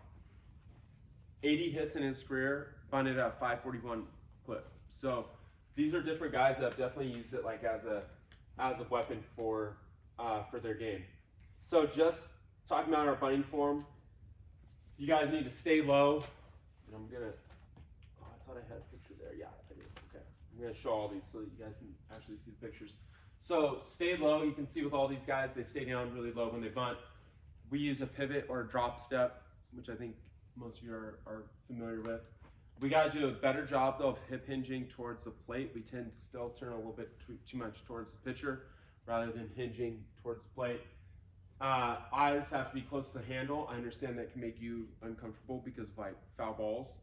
80 hits in his career, bunted at 541 clip. So these are different guys that have definitely used it like as a weapon for their game. So just talking about our bunting form, you guys need to stay low. And I'm gonna, I thought I had a picture there. Yeah, I did. Okay. I'm gonna show all these so that you guys can actually see the pictures. So stay low. You can see with all these guys, they stay down really low when they bunt. We use a pivot or a drop step, which I think most of you are familiar with. We got to do a better job though of hip hinging towards the plate. We tend to still turn a little bit too much towards the pitcher rather than hinging towards the plate. Eyes have to be close to the handle. I understand that can make you uncomfortable because of like foul balls.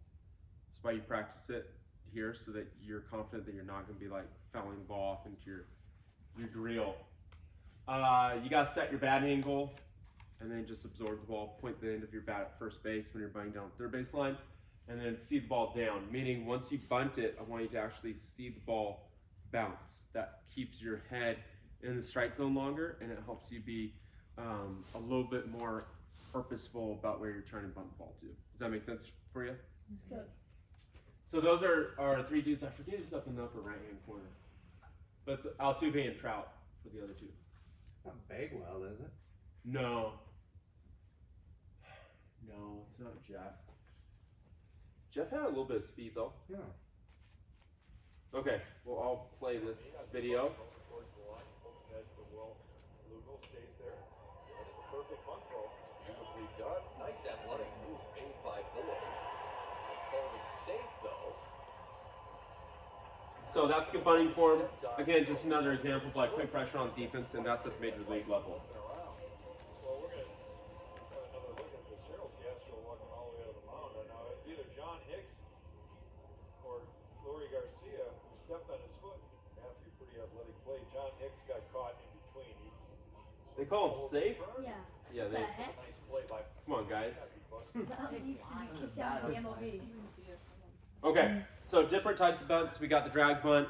That's why you practice it here so that you're confident that you're not going to be like fouling the ball off into your grill. You got to set your bat angle and then just absorb the ball, point the end of your bat at first base when you're bunting down third base line, and then see the ball down. Meaning once you bunt it, I want you to actually see the ball bounce. That keeps your head in the strike zone longer, and it helps you be a little bit more purposeful about where you're trying to bunt the ball to. Does that make sense for you? Good. So those are our three dudes. I forget who's up in the upper right hand corner. But it's Altuve and Trout for the other two. Not Bagwell, is it? No. No, it's not Jeff. Jeff had a little bit of speed though. Yeah. Okay, well I'll play this video. Beautifully done. Nice athletic move made by Bullock. Called it safe though. So that's good bunting form. Again, just another example of like quick pressure on defense, and that's at the major league level. Well, we're going to have another look at the Cyril Castro walking all the way out of the mound. Now, it's either John Hicks or Lurie Garcia who stepped on his foot. After a pretty athletic play, John Hicks got caught in between. They call him safe? Yeah. Yeah, The they. heck? Nice play by. Come on, guys. That needs to be kicked out of the MLB. Okay, so different types of bunts. We got the drag bunt,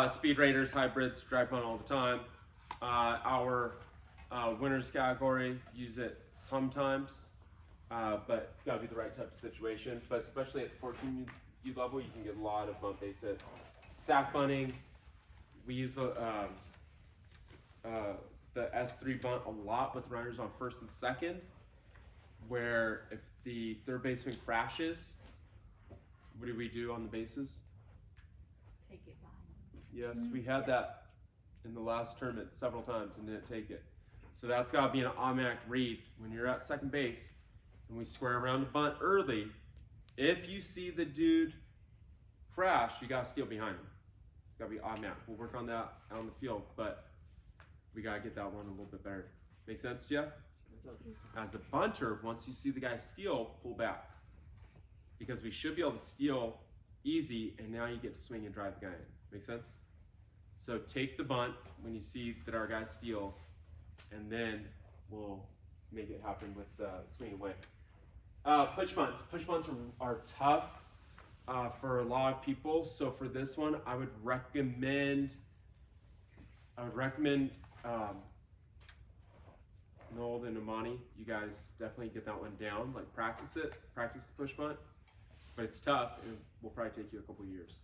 speed raiders, hybrids, drag bunt all the time. Our winners category, use it sometimes, but it's got to be the right type of situation. But especially at the 14U level, you can get a lot of bunt base hits. Sack bunting, we use the S3 bunt a lot with runners on first and second, where if the third baseman crashes, what do we do on the bases? Take it behind. Yes, we had that in the last tournament several times and didn't take it. So that's got to be an automatic read when you're at second base and we square around the bunt early. If you see the dude crash, you got to steal behind him. It's got to be automatic. We'll work on that out on the field, but we got to get that one a little bit better. Make sense to you? As a bunter, once you see the guy steal, pull back. Because we should be able to steal easy, and now you get to swing and drive the guy in. Make sense? So take the bunt when you see that our guy steals, and then we'll make it happen with swing away. Push bunts. Push bunts are tough for a lot of people. So for this one, I would recommend Noel and Imani. You guys definitely get that one down. Like practice it. Practice the push bunt. But it's tough, and will probably take you a couple years.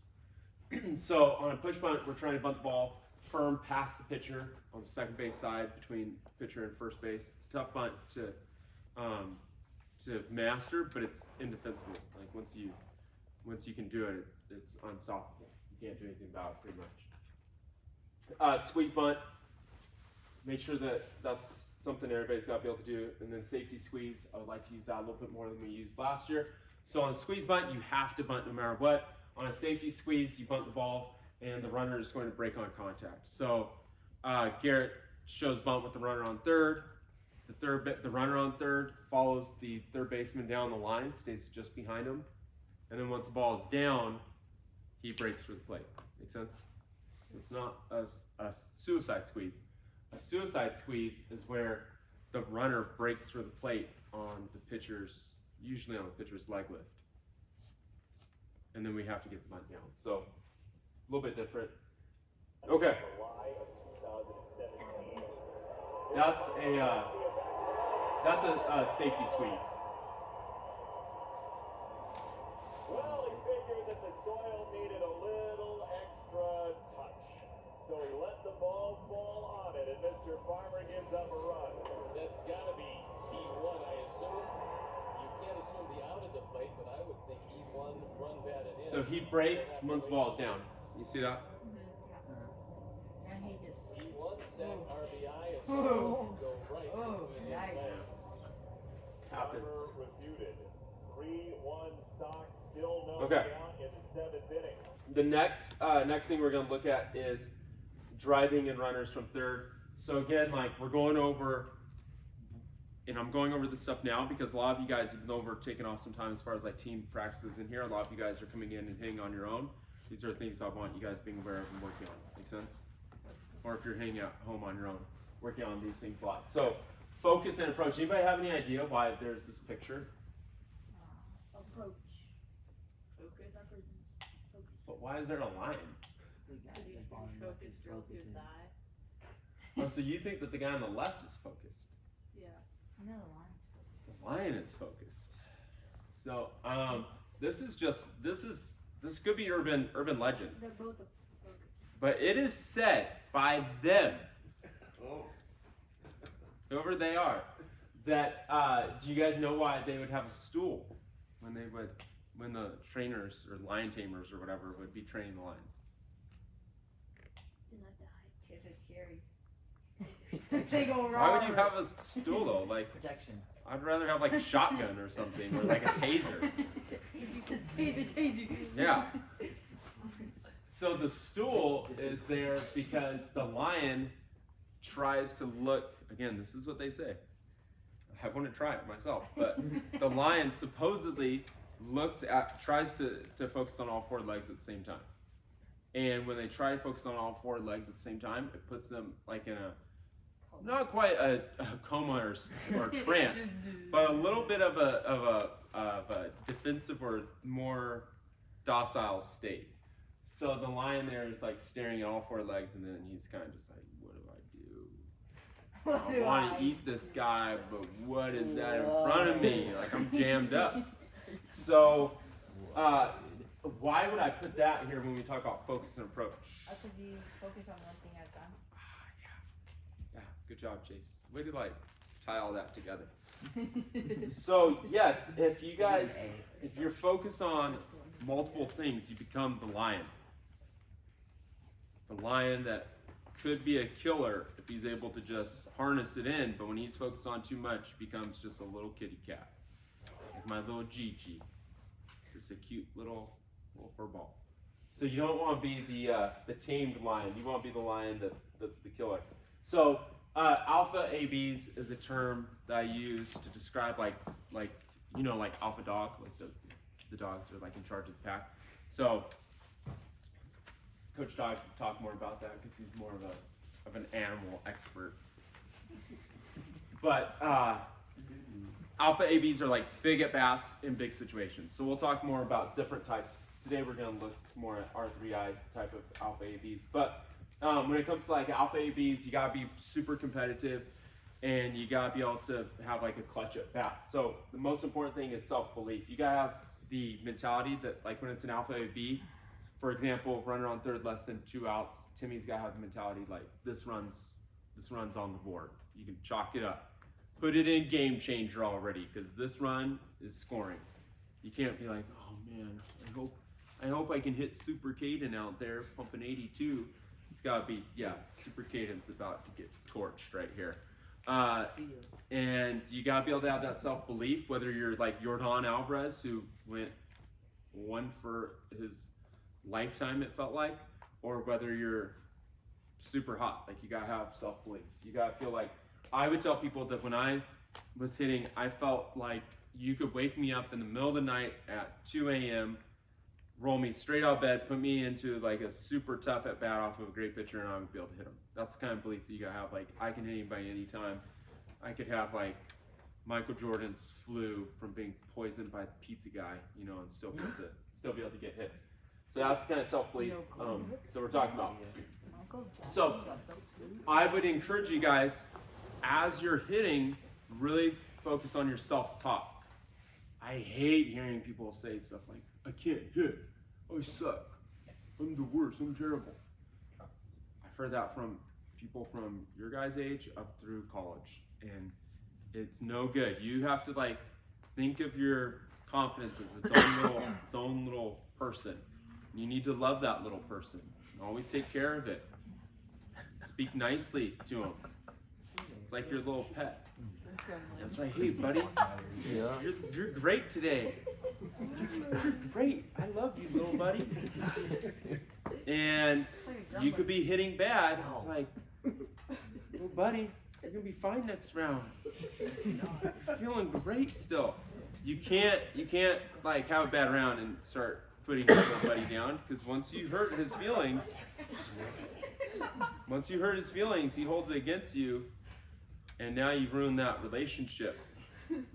So on a push bunt, we're trying to bunt the ball firm past the pitcher on the second base side between pitcher and first base. It's a tough bunt to master, but it's indefensible. Like once you can do it, it's unstoppable. You can't do anything about it pretty much. Squeeze bunt. Make sure that that's something everybody's got to be able to do. And then safety squeeze. I would like to use that a little bit more than we used last year. So on a squeeze bunt, you have to bunt no matter what. On a safety squeeze, you bunt the ball, and the runner is going to break on contact. So Garrett shows bunt with the runner on third. The runner on third follows the third baseman down the line, stays just behind him, and then once the ball is down, he breaks for the plate. Make sense? So it's not a suicide squeeze. A suicide squeeze is where the runner breaks for the plate on the pitcher's, usually on the pitcher's leg lift. And then we have to get the bunt down. So, a little bit different. Okay. That's a safety squeeze. Well, he figured that the soil needed a little extra touch. So he let the ball fall on it, and Mr. Farmer gives up a run. That's got to be E1, I assume. You can't assume the out of the plate, but I would think E1 run batted in. So he breaks once the ball is down. You see that? And he just. E1 sack RBI is Oh. go right. Oh, between his nice. legs. Happens. Farmer refuted. 3-1 Sox, still no Okay. down in the seventh inning. The next thing we're going to look at is driving and runners from third. So again, like we're going over, and I'm going over this stuff now because a lot of you guys, even though we're taking off some time as far as like team practices in here, a lot of you guys are coming in and hitting on your own. These are things I want you guys being aware of and working on. Make sense? Or if you're hanging at home on your own, working on these things a lot. So focus and approach. Anybody have any idea why there's this picture? Approach. Focus. Represents focus. But why is there a line? Focus drills your thigh. Oh, so you think that the guy on the left is focused? Yeah. No, The lion is focused. So this is this could be urban legend, They're both a focus. but it is said by them, whoever they are, that do you guys know why they would have a stool when the trainers or lion tamers or whatever would be training the lions? Do not die. Kids are scary. They go wrong. Why would you have a stool though? Like, Protection. I'd rather have like a shotgun or something, or like a taser. You can see the taser. Yeah. So the stool is there because the lion tries to look, again, this is what they say. I want to try it myself, but the lion supposedly tries to focus on all four legs at the same time. And when they try to focus on all four legs at the same time, it puts them like in a, not quite a coma or trance, but a little bit of a defensive or more docile state. So the lion there is like staring at all four legs, and then he's kind of just like, what do I do? I want to eat this guy, but what is that in front of me? Like, I'm jammed up. So why would I put that here when we talk about focus and approach? Because you focus on one thing at a time. Yeah, good job, Chase. Way to like tie all that together. So yes, if you're focused on multiple things, you become the lion. The lion that could be a killer if he's able to just harness it in, but when he's focused on too much, he becomes just a little kitty cat. Like my little Gigi. Just a cute little fur ball. So you don't want to be the tamed lion. You want to be the lion that's the killer. So alpha ABs is a term that I use to describe like alpha dog, like the dogs that are like in charge of the pack. So Coach Dog can talk more about that because he's more of an animal expert. But alpha ABs are like big at bats in big situations. So we'll talk more about different types. Today we're going to look more at R3I type of alpha ABs. But when it comes to like alpha ABs, you got to be super competitive and you got to be able to have like a clutch at bat. So the most important thing is self-belief. You got to have the mentality that like when it's an alpha AB, for example, runner on third, less than 2 outs, Timmy's got to have the mentality like this runs on the board. You can chalk it up. Put it in game changer already because this run is scoring. You can't be like, oh man, I hope I can hit Super Caden out there pumping 82. It's got to be, yeah, Super Caden's about to get torched right here. And you got to be able to have that self-belief, whether you're like Yordan Alvarez, who went 1 for his lifetime, it felt like, or whether you're super hot. Like, you got to have self-belief. You got to feel like, I would tell people that when I was hitting, I felt like you could wake me up in the middle of the night at 2 a.m., roll me straight out of bed, put me into like a super tough at bat off of a great pitcher, and I would be able to hit him. That's the kind of belief that you gotta have. Like, I can hit anybody anytime. I could have like Michael Jordan's flu from being poisoned by the pizza guy, and still be able to get hits. So that's the kind of self-belief that we're talking about. So I would encourage you guys, as you're hitting, really focus on your self-talk. I hate hearing people say stuff like, I can't hit, I suck, I'm the worst, I'm terrible. I've heard that from people from your guys' age up through college, and it's no good. You have to like think of your confidence as its own little person. You need to love that little person. Always take care of it. Speak nicely to them. It's like your little pet. It's like, hey, buddy, you're great today. You're great. I love you, little buddy. And you could be hitting bad. It's like, little buddy, you're gonna be fine next round. You're feeling great still. You can't like have a bad round and start putting your little buddy down, because once you hurt his feelings, he holds it against you. And now you've ruined that relationship.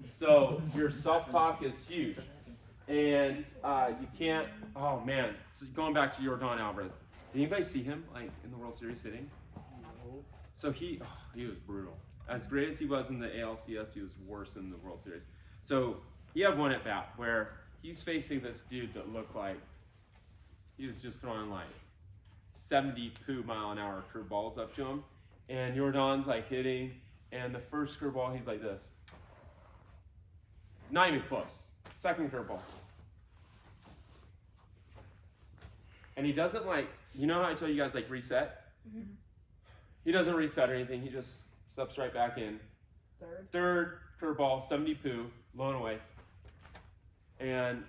So your self-talk is huge. And you can't, oh man. So going back to Yordan Alvarez. Did anybody see him like in the World Series hitting? So he was brutal. As great as he was in the ALCS, he was worse in the World Series. So he had one at bat where he's facing this dude that looked like he was just throwing like 70 mile an hour curveballs up to him, and Jordan's like hitting, and the first curveball he's like this, not even close. Second curveball, and he doesn't like, you know how I told you guys like reset? Mm-hmm. He doesn't reset or anything. He just steps right back in. Third curveball, 70 low and away, and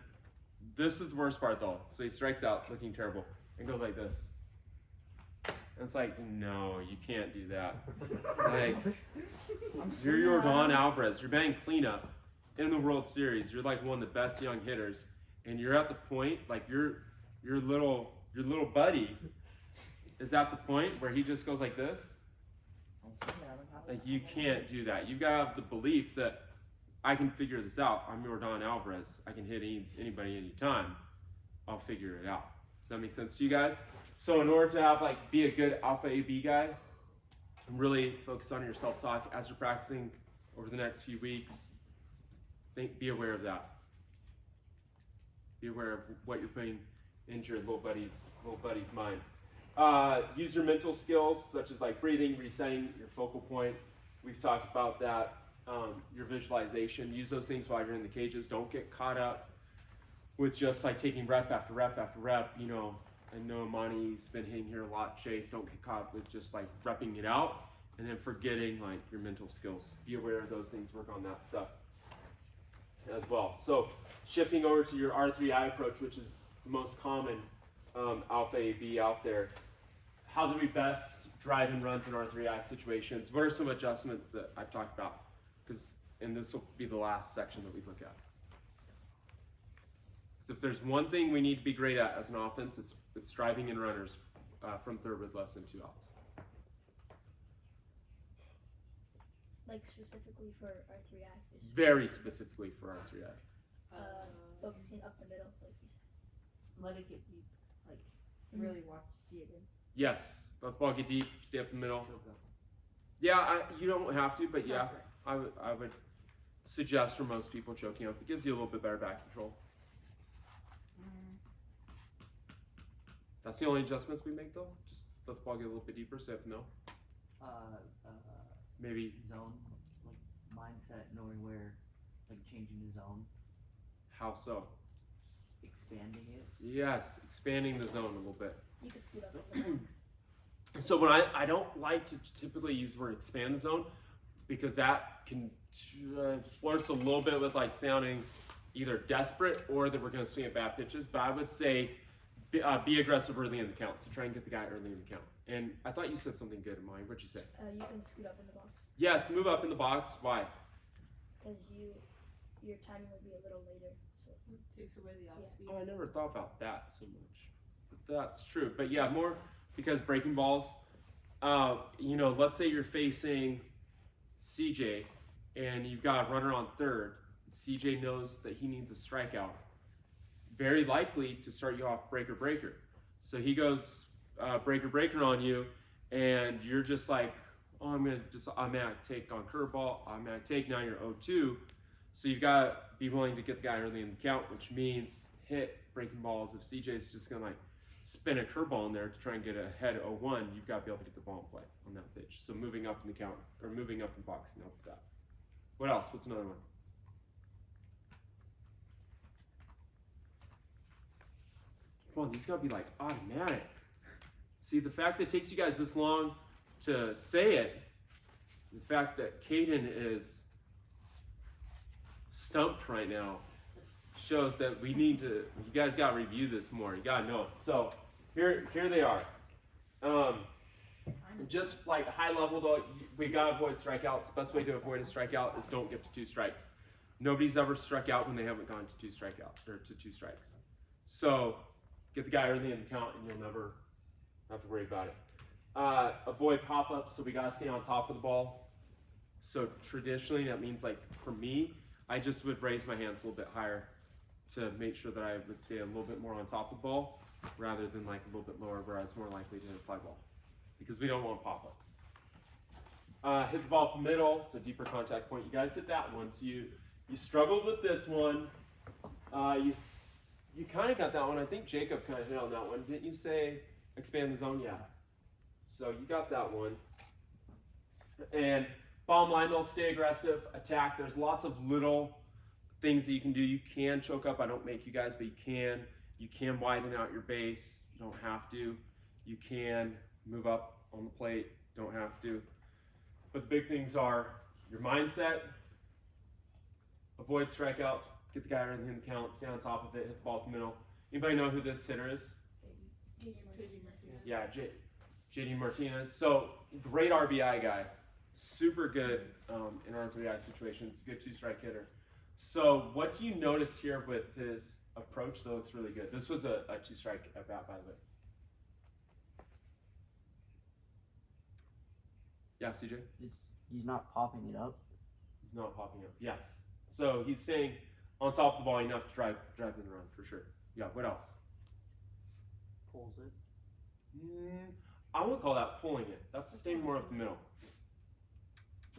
this is the worst part though. So he strikes out looking terrible and goes like this. And it's like, no, you can't do that. Like, you're Jordan Alvarez. You're batting cleanup in the World Series. You're like one of the best young hitters, and you're at the point like your little buddy is at the point where he just goes like this. Like, you can't do that. You gotta have the belief that I can figure this out. I'm Jordan Alvarez. I can hit anybody anytime. I'll figure it out. Does that make sense to you guys? So in order to have be a good alpha AB guy, really focus on your self-talk as you're practicing over the next few weeks. Be aware of that. Be aware of what you're putting into your little buddy's mind. Use your mental skills, such as like breathing, resetting your focal point. We've talked about that. Your visualization. Use those things while you're in the cages. Don't get caught up with just like taking rep after rep after rep. You know, I know Monty's been hitting here a lot. Chase, don't get caught with just like repping it out and then forgetting like your mental skills. Be aware of those things. Work on that stuff as well. So shifting over to your R3I approach, which is the most common alpha AB out there. How do we best drive in runs in R3I situations? What are some adjustments that I've talked about? And this will be the last section that we look at. So if there's one thing we need to be great at as an offense, it's driving in runners from third with less than 2 outs. Like specifically for R3I? Very specifically for R3I. Focusing up the middle, like you said. Let it get deep. Like, really watch, see it in. Yes, let the ball get deep, stay up the middle. Yeah, you don't have to, but yeah, I would suggest for most people choking up. It gives you a little bit better back control. That's the only adjustments we make though. Just let the ball get a little bit deeper, stay up the middle. Maybe zone, like mindset, knowing where, like changing the zone, how so? expanding it. Yes, expanding the zone a little bit. You could scoot up in the box. So when I don't like to typically use the word expand the zone, because that can flirts a little bit with like sounding either desperate or that we're going to swing at bad pitches. But I would say be aggressive early in the count. So try and get the guy early in the count. And I thought you said something good in mind. What'd you say? You can scoot up in the box. Yes, move up in the box. Why? Because your timing will be a little later. So Takes away the off speed. Oh, I never thought about that so much. But that's true. But yeah, more because breaking balls, you know, let's say you're facing CJ and you've got a runner on third. CJ knows that he needs a strikeout. Very likely to start you off breaker. So he goes breaker on you, and you're just like, oh, I'm gonna take on curveball. I'm gonna take, now you're 0-2. So you've got to be willing to get the guy early in the count, which means hit breaking balls. If CJ's just gonna like spin a curveball in there to try and get ahead 0-1, you've got to be able to get the ball in play on that pitch. So moving up in the count, or moving up in boxing up with that. What else? What's another one? Come on, these gotta be like automatic. See, the fact that it takes you guys this long to say it, the fact that Caden is stumped right now, shows that we need to, you guys gotta review this more. You gotta know it. So here they are. Just like high level though, we gotta avoid strikeouts. The best way to avoid a strikeout is don't get to 2 strikes. Nobody's ever struck out when they haven't gone to 2 strikeouts or to 2 strikes. So get the guy early in the count and you'll never have to worry about it. Avoid pop-ups, so we gotta stay on top of the ball. So traditionally that means, like for me, I just would raise my hands a little bit higher to make sure that I would stay a little bit more on top of the ball rather than like a little bit lower where I was more likely to hit a fly ball, because we don't want pop-ups. Hit the ball up the middle, so deeper contact point. You guys hit that one. So you struggled with this one. you kind of got that one. I think Jacob kind of hit on that one. Didn't you say expand the zone? Yeah. So you got that one. And bottom line, though, stay aggressive, attack. There's lots of little things that you can do. You can choke up. I don't make you guys, but you can. You can widen out your base. You don't have to. You can move up on the plate. Don't have to. But the big things are your mindset, avoid strikeouts, get the guy in the count, stay on top of it, hit the ball to the middle. Anybody know who this hitter is? JJ Martinez. Yeah, JD Martinez. So great RBI guy, super good in R3I situations, good 2-strike hitter. So what do you notice here with his approach that looks really good? This was a 2-strike at bat, by the way. Yeah, CJ? He's not popping it up. He's not popping up. Yes. So he's saying on top of the ball enough to drive in the run for sure. Yeah. What else? Pulls it. I wouldn't call that pulling it. That's staying more up the middle.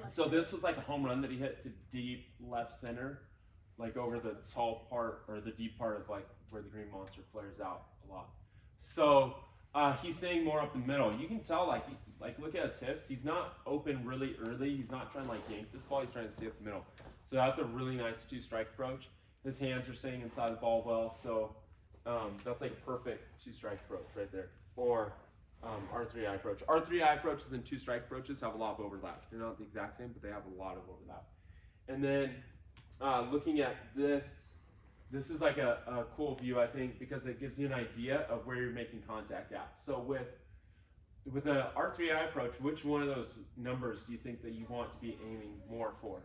So this was like a home run that he hit to deep left center, like over the tall part or the deep part of like where the green monster flares out a lot. So he's staying more up the middle. You can tell like look at his hips. He's not open really early. He's not trying to like yank this ball. He's trying to stay up the middle. So that's a really nice 2-strike approach. His hands are staying inside the ball well. So that's like a perfect 2-strike approach right there. Or R3I approach. R3I approaches and 2-strike approaches have a lot of overlap. They're not the exact same, but they have a lot of overlap. And then looking at this is like a cool view, I think, because it gives you an idea of where you're making contact at. So with an R3I approach, which one of those numbers do you think that you want to be aiming more for?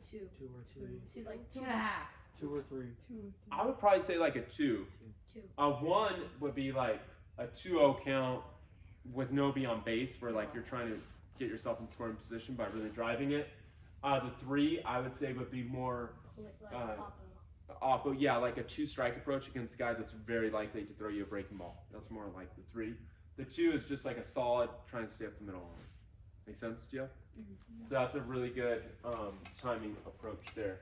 2. 2 or 3. 2 like 2.5. 2 or 3. 2. I would probably say like a 2. 2. 1 would be like a 2-0 count with nobody on base, where like you're trying to get yourself in scoring position by really driving it. The 3 I would say would be more oppo, yeah, like a 2-strike approach against a guy that's very likely to throw you a breaking ball. That's more like the 3. The 2 is just like a solid trying to stay up the middle. Make sense, Jeff? Mm-hmm. So that's a really good timing approach there.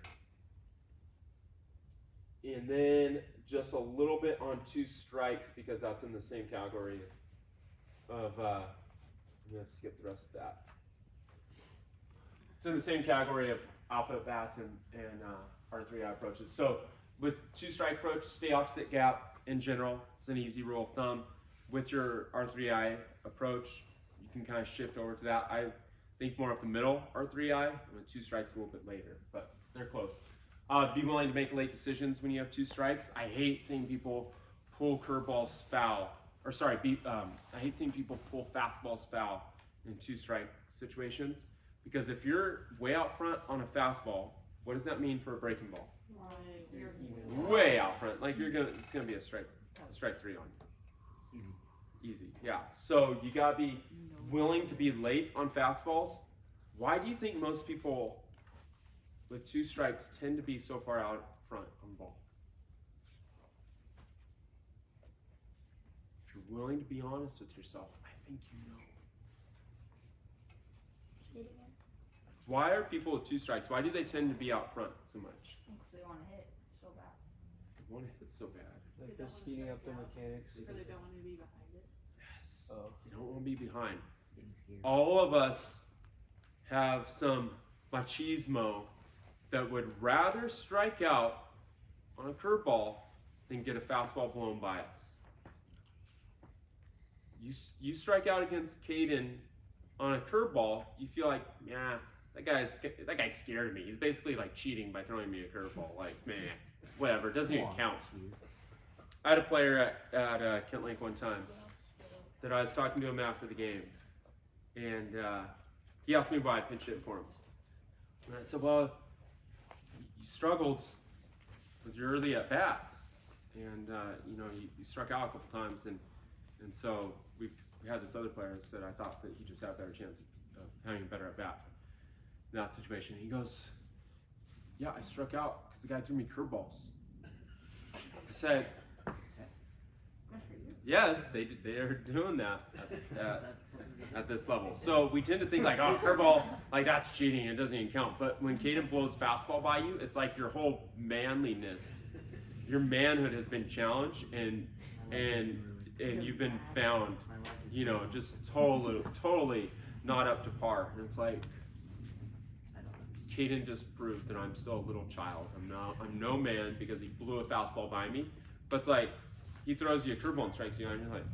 And then just a little bit on 2 strikes, because that's in the same category of I'm gonna skip the rest of that. It's in the same category of alpha bats and R3I approaches. So with 2-strike approach, stay opposite gap in general. It's an easy rule of thumb. With your R3I approach, you can kind of shift over to that. I think more up the middle R3I, with 2 strikes a little bit later, but they're close. Be willing to make late decisions when you have 2 strikes. I hate seeing people pull curveballs foul, or sorry, I hate seeing people pull fastballs foul in 2-strike situations, because if you're way out front on a fastball, what does that mean for a breaking ball? You're Way out front, like it's gonna be a strike 3 on you. Easy, yeah. So you gotta be willing to be late on fastballs. Why do you think most people with 2 strikes tend to be so far out front on the ball? If you're willing to be honest with yourself, I think you know. Say it again. Why are people with 2 strikes? Why do they tend to be out front so much? Because they want to hit so bad. They want to hit so bad. Like they're speeding up the mechanics. Or they don't want to be behind it. Yes. Oh. They don't want to be behind. Getting scared. All of us have some machismo that would rather strike out on a curveball than get a fastball blown by us. You strike out against Caden on a curveball, you feel like, yeah, that guy scared me. He's basically like cheating by throwing me a curveball. Like, man, whatever, it doesn't even count. I had a player at Kent Lake one time that I was talking to him after the game, and he asked me why I pinch hit for him. And I said, well, you struggled with your early at bats, and you struck out a couple times, and so we had this other player that said I thought that he just had a better chance of having a better at bat in that situation. He goes, yeah, I struck out because the guy threw me curveballs. I said, yes, they are doing that at this level. So we tend to think like, oh, curveball, like that's cheating, it doesn't even count. But when Caden blows fastball by you, it's like your whole manliness your manhood has been challenged, and you've been found, you know, just totally not up to par. And it's like, Caden just proved that I'm still a little child. I'm no man because he blew a fastball by me. But it's like, he throws you a curveball and strikes you out, and you're like,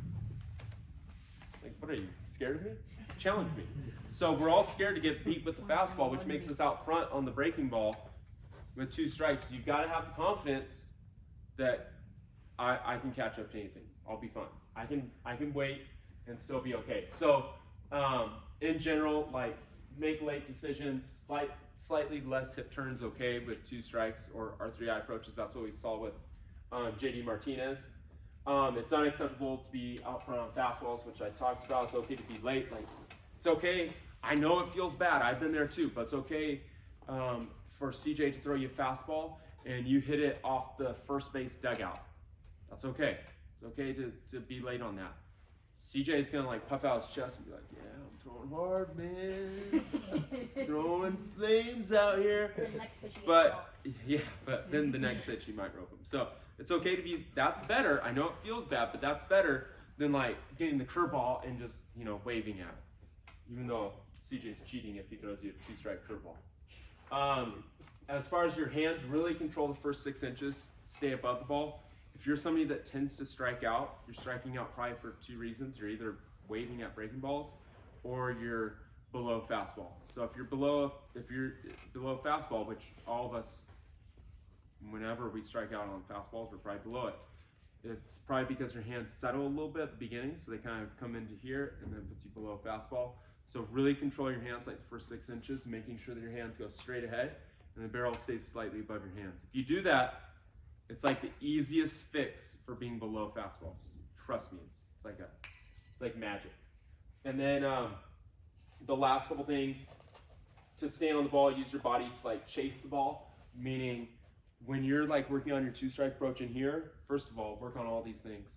what are you, scared of me? Challenge me. So we're all scared to get beat with the fastball, which makes us out front on the breaking ball with 2 strikes. You've got to have the confidence that I can catch up to anything. I'll be fine. I can wait and still be okay. So in general, like, make late decisions, slightly less hip turns, okay, with 2 strikes or R3I approaches. That's what we saw with JD Martinez. It's unacceptable to be out front on fastballs, which I talked about. It's okay to be late. Like, it's okay. I know it feels bad. I've been there too, but it's okay for CJ to throw you a fastball and you hit it off the first base dugout. That's okay. It's okay to be late on that. CJ is gonna like puff out his chest and be like, "Yeah, I'm throwing hard, man. Throwing flames out here." The next pitch you But yeah, but then the next pitch you might rope him. So it's okay to be. That's better. I know it feels bad, but that's better than like getting the curveball and just, you know, waving at it. Even though CJ's cheating if he throws you a 2-strike curveball. As far as your hands, really control the first 6 inches. Stay above the ball. If you're somebody that tends to strike out, you're striking out probably for 2 reasons. You're either waving at breaking balls or you're below fastball. So if you're below fastball, which all of us, whenever we strike out on fastballs, we're probably below it. It's probably because your hands settle a little bit at the beginning, so they kind of come into here and then puts you below fastball. So really control your hands like the first 6 inches, making sure that your hands go straight ahead and the barrel stays slightly above your hands. If you do that, it's like the easiest fix for being below fastballs. Trust me, it's like magic. And then the last couple things, to stand on the ball, use your body to like chase the ball, meaning when you're like working on your 2-strike approach in here, first of all, work on all these things.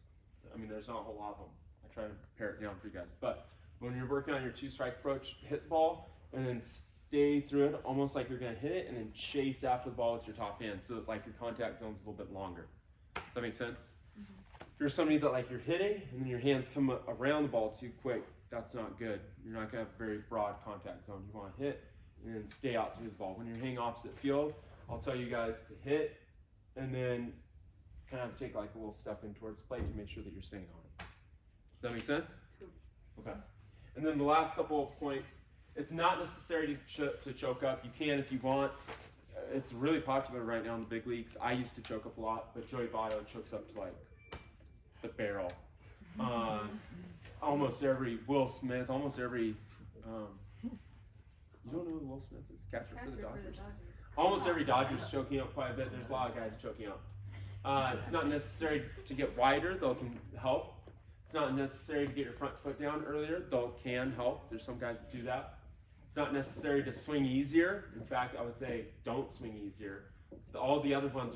I mean, there's not a whole lot of them. I try to pare it down for you guys. But when you're working on your 2-strike approach, hit the ball and then stay through it almost like you're gonna hit it and then chase after the ball with your top hand so that like your contact zone's a little bit longer. Does that make sense? If you're somebody that like you're hitting and then your hands come around the ball too quick, that's not good. You're not gonna have a very broad contact zone. You wanna hit and then stay out through the ball. When you're hitting opposite field, I'll tell you guys to hit and then kind of take like a little step in towards the plate to make sure that you're staying on it. Does that make sense? Okay. And then the last couple of points, it's not necessary to choke up. You can if you want. It's really popular right now in the big leagues. I used to choke up a lot, but Joey Votto chokes up to like the barrel. Almost every Will Smith, almost every, you don't know who Will Smith is? Catcher for the Dodgers. Almost every Dodger's choking up quite a bit. There's a lot of guys choking up. It's not necessary to get wider, though it can help. It's not necessary to get your front foot down earlier, though it can help. There's some guys that do that. It's not necessary to swing easier. In fact, I would say don't swing easier. All the other ones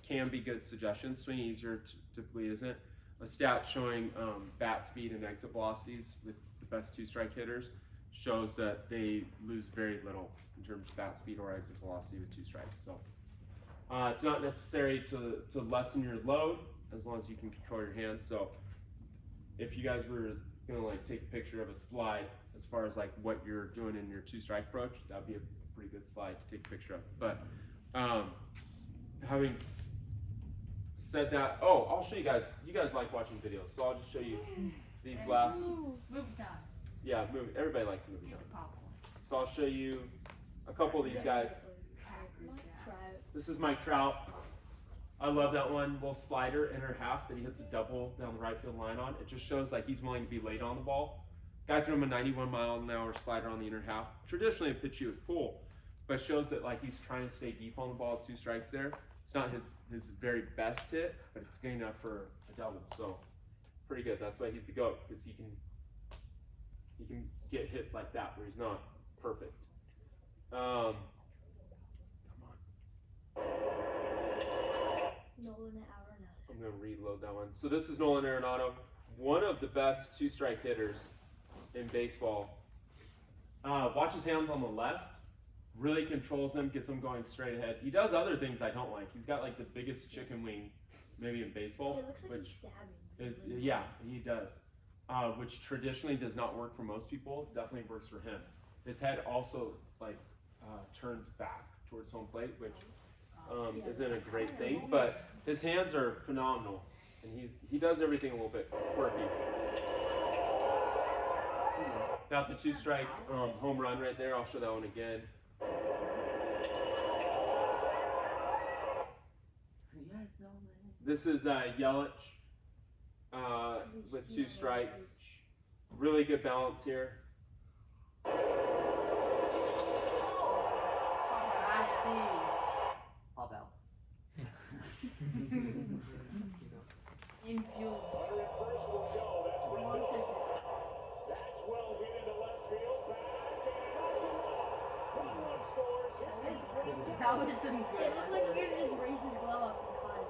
can be good suggestions. Swing easier typically isn't. A stat showing bat speed and exit velocities with the best 2-strike hitters shows that they lose very little in terms of bat speed or exit velocity with 2 strikes. So it's not necessary to lessen your load as long as you can control your hands. So if you guys were gonna like take a picture of a slide as far as like what you're doing in your 2-strike approach, that'd be a pretty good slide to take a picture of. But having said that, I'll show you guys. You guys like watching videos, so I'll just show you these last. Movie time. Yeah, movie. Everybody likes movie time. So I'll show you a couple of these guys. This is Mike Trout. I love that one little slider inner half that he hits a double down the right field line on. It just shows like he's willing to be late on the ball. Guy threw him a 91-mile-an-hour slider on the inner half. Traditionally a pitch you would pull, but shows that like he's trying to stay deep on the ball. 2 strikes there. It's not his very best hit, but it's good enough for a double. So pretty good. That's why he's the GOAT, because he can get hits like that where he's not perfect. Come on. Nolan Arenado. I'm going to reload that one. So this is Nolan Arenado, one of the best 2-strike hitters in baseball. Watch his hands on the left. Really controls him, gets him going straight ahead. He does other things I don't like. He's got like the biggest chicken wing maybe in baseball, It looks like which he's stabbing. is yeah, he does. Which traditionally does not work for most people, definitely works for him. His head also like turns back towards home plate, which isn't a great thing, but his hands are phenomenal, and he does everything a little bit quirky. That's a 2-strike home run right there. I'll show that one again. Yeah, it's no way. This is Yelich with 2 strikes. Really good balance here. Pop out. Infield. Runner at first will go. That's One Rendon. center. That's well hit into left field. Back and one run scores. Here comes Rendon. That was some It good. looked like he just raised his glove up and caught it.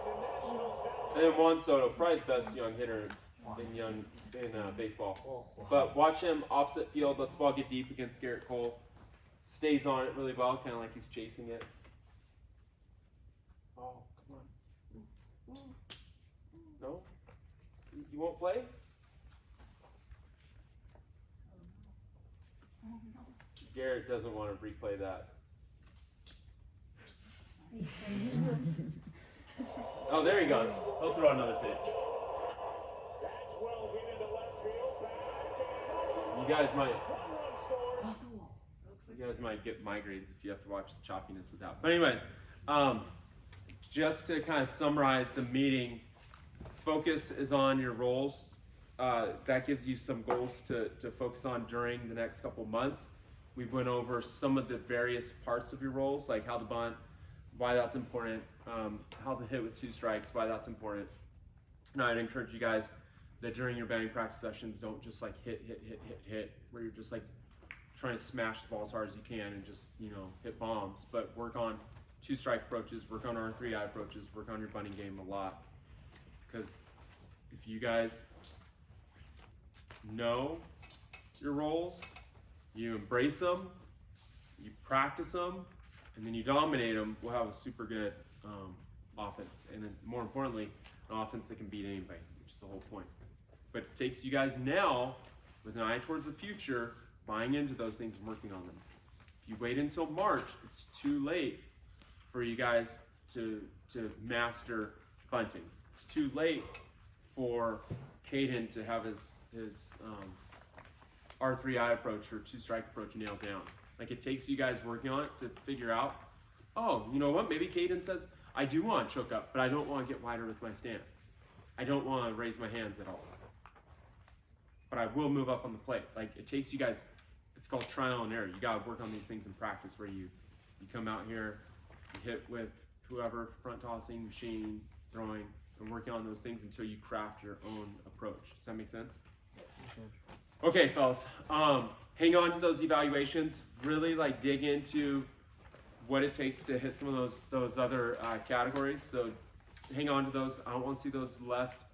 And the Nationals down. And then Juan Soto, probably the best young hitter in baseball. But watch him opposite field. Lets the ball get deep against Garrett Cole. Stays on it really well, kind of like he's chasing it. Oh, come on. No? You won't play? Garrett doesn't want to replay that. Oh, there he goes. He'll throw another pitch. That's well hit into left field. Back and You guys might one run scores. You guys might get migraines if you have to watch the choppiness of that. But anyways, just to kind of summarize the meeting, focus is on your roles. That gives you some goals to focus on during the next couple months. We went over some of the various parts of your roles, like how to bunt, why that's important, how to hit with 2 strikes, why that's important. And I'd encourage you guys that during your batting practice sessions, don't just like hit, where you're just like trying to smash the ball as hard as you can and just, hit bombs, but work on 2-strike approaches, work on R3I approaches, work on your bunting game a lot. Because if you guys know your roles, you embrace them, you practice them, and then you dominate them, we'll have a super good offense. And then more importantly, an offense that can beat anybody, which is the whole point. But it takes you guys now, with an eye towards the future, buying into those things and working on them. If you wait until March, it's too late for you guys to master bunting. It's too late for Caden to have his R3I approach or 2-strike approach nailed down. Like, it takes you guys working on it to figure out, oh, you know what, maybe Caden says, I do want to choke up, but I don't want to get wider with my stance. I don't want to raise my hands at all. But I will move up on the plate. Like, it takes you guys, it's called trial and error. You got to work on these things in practice where you come out here, you hit with whoever, front tossing, machine, throwing, and working on those things until you craft your own approach. Does that make sense? Okay, fellas, hang on to those evaluations. Really dig into what it takes to hit some of those other categories. So hang on to those. I don't want to see those left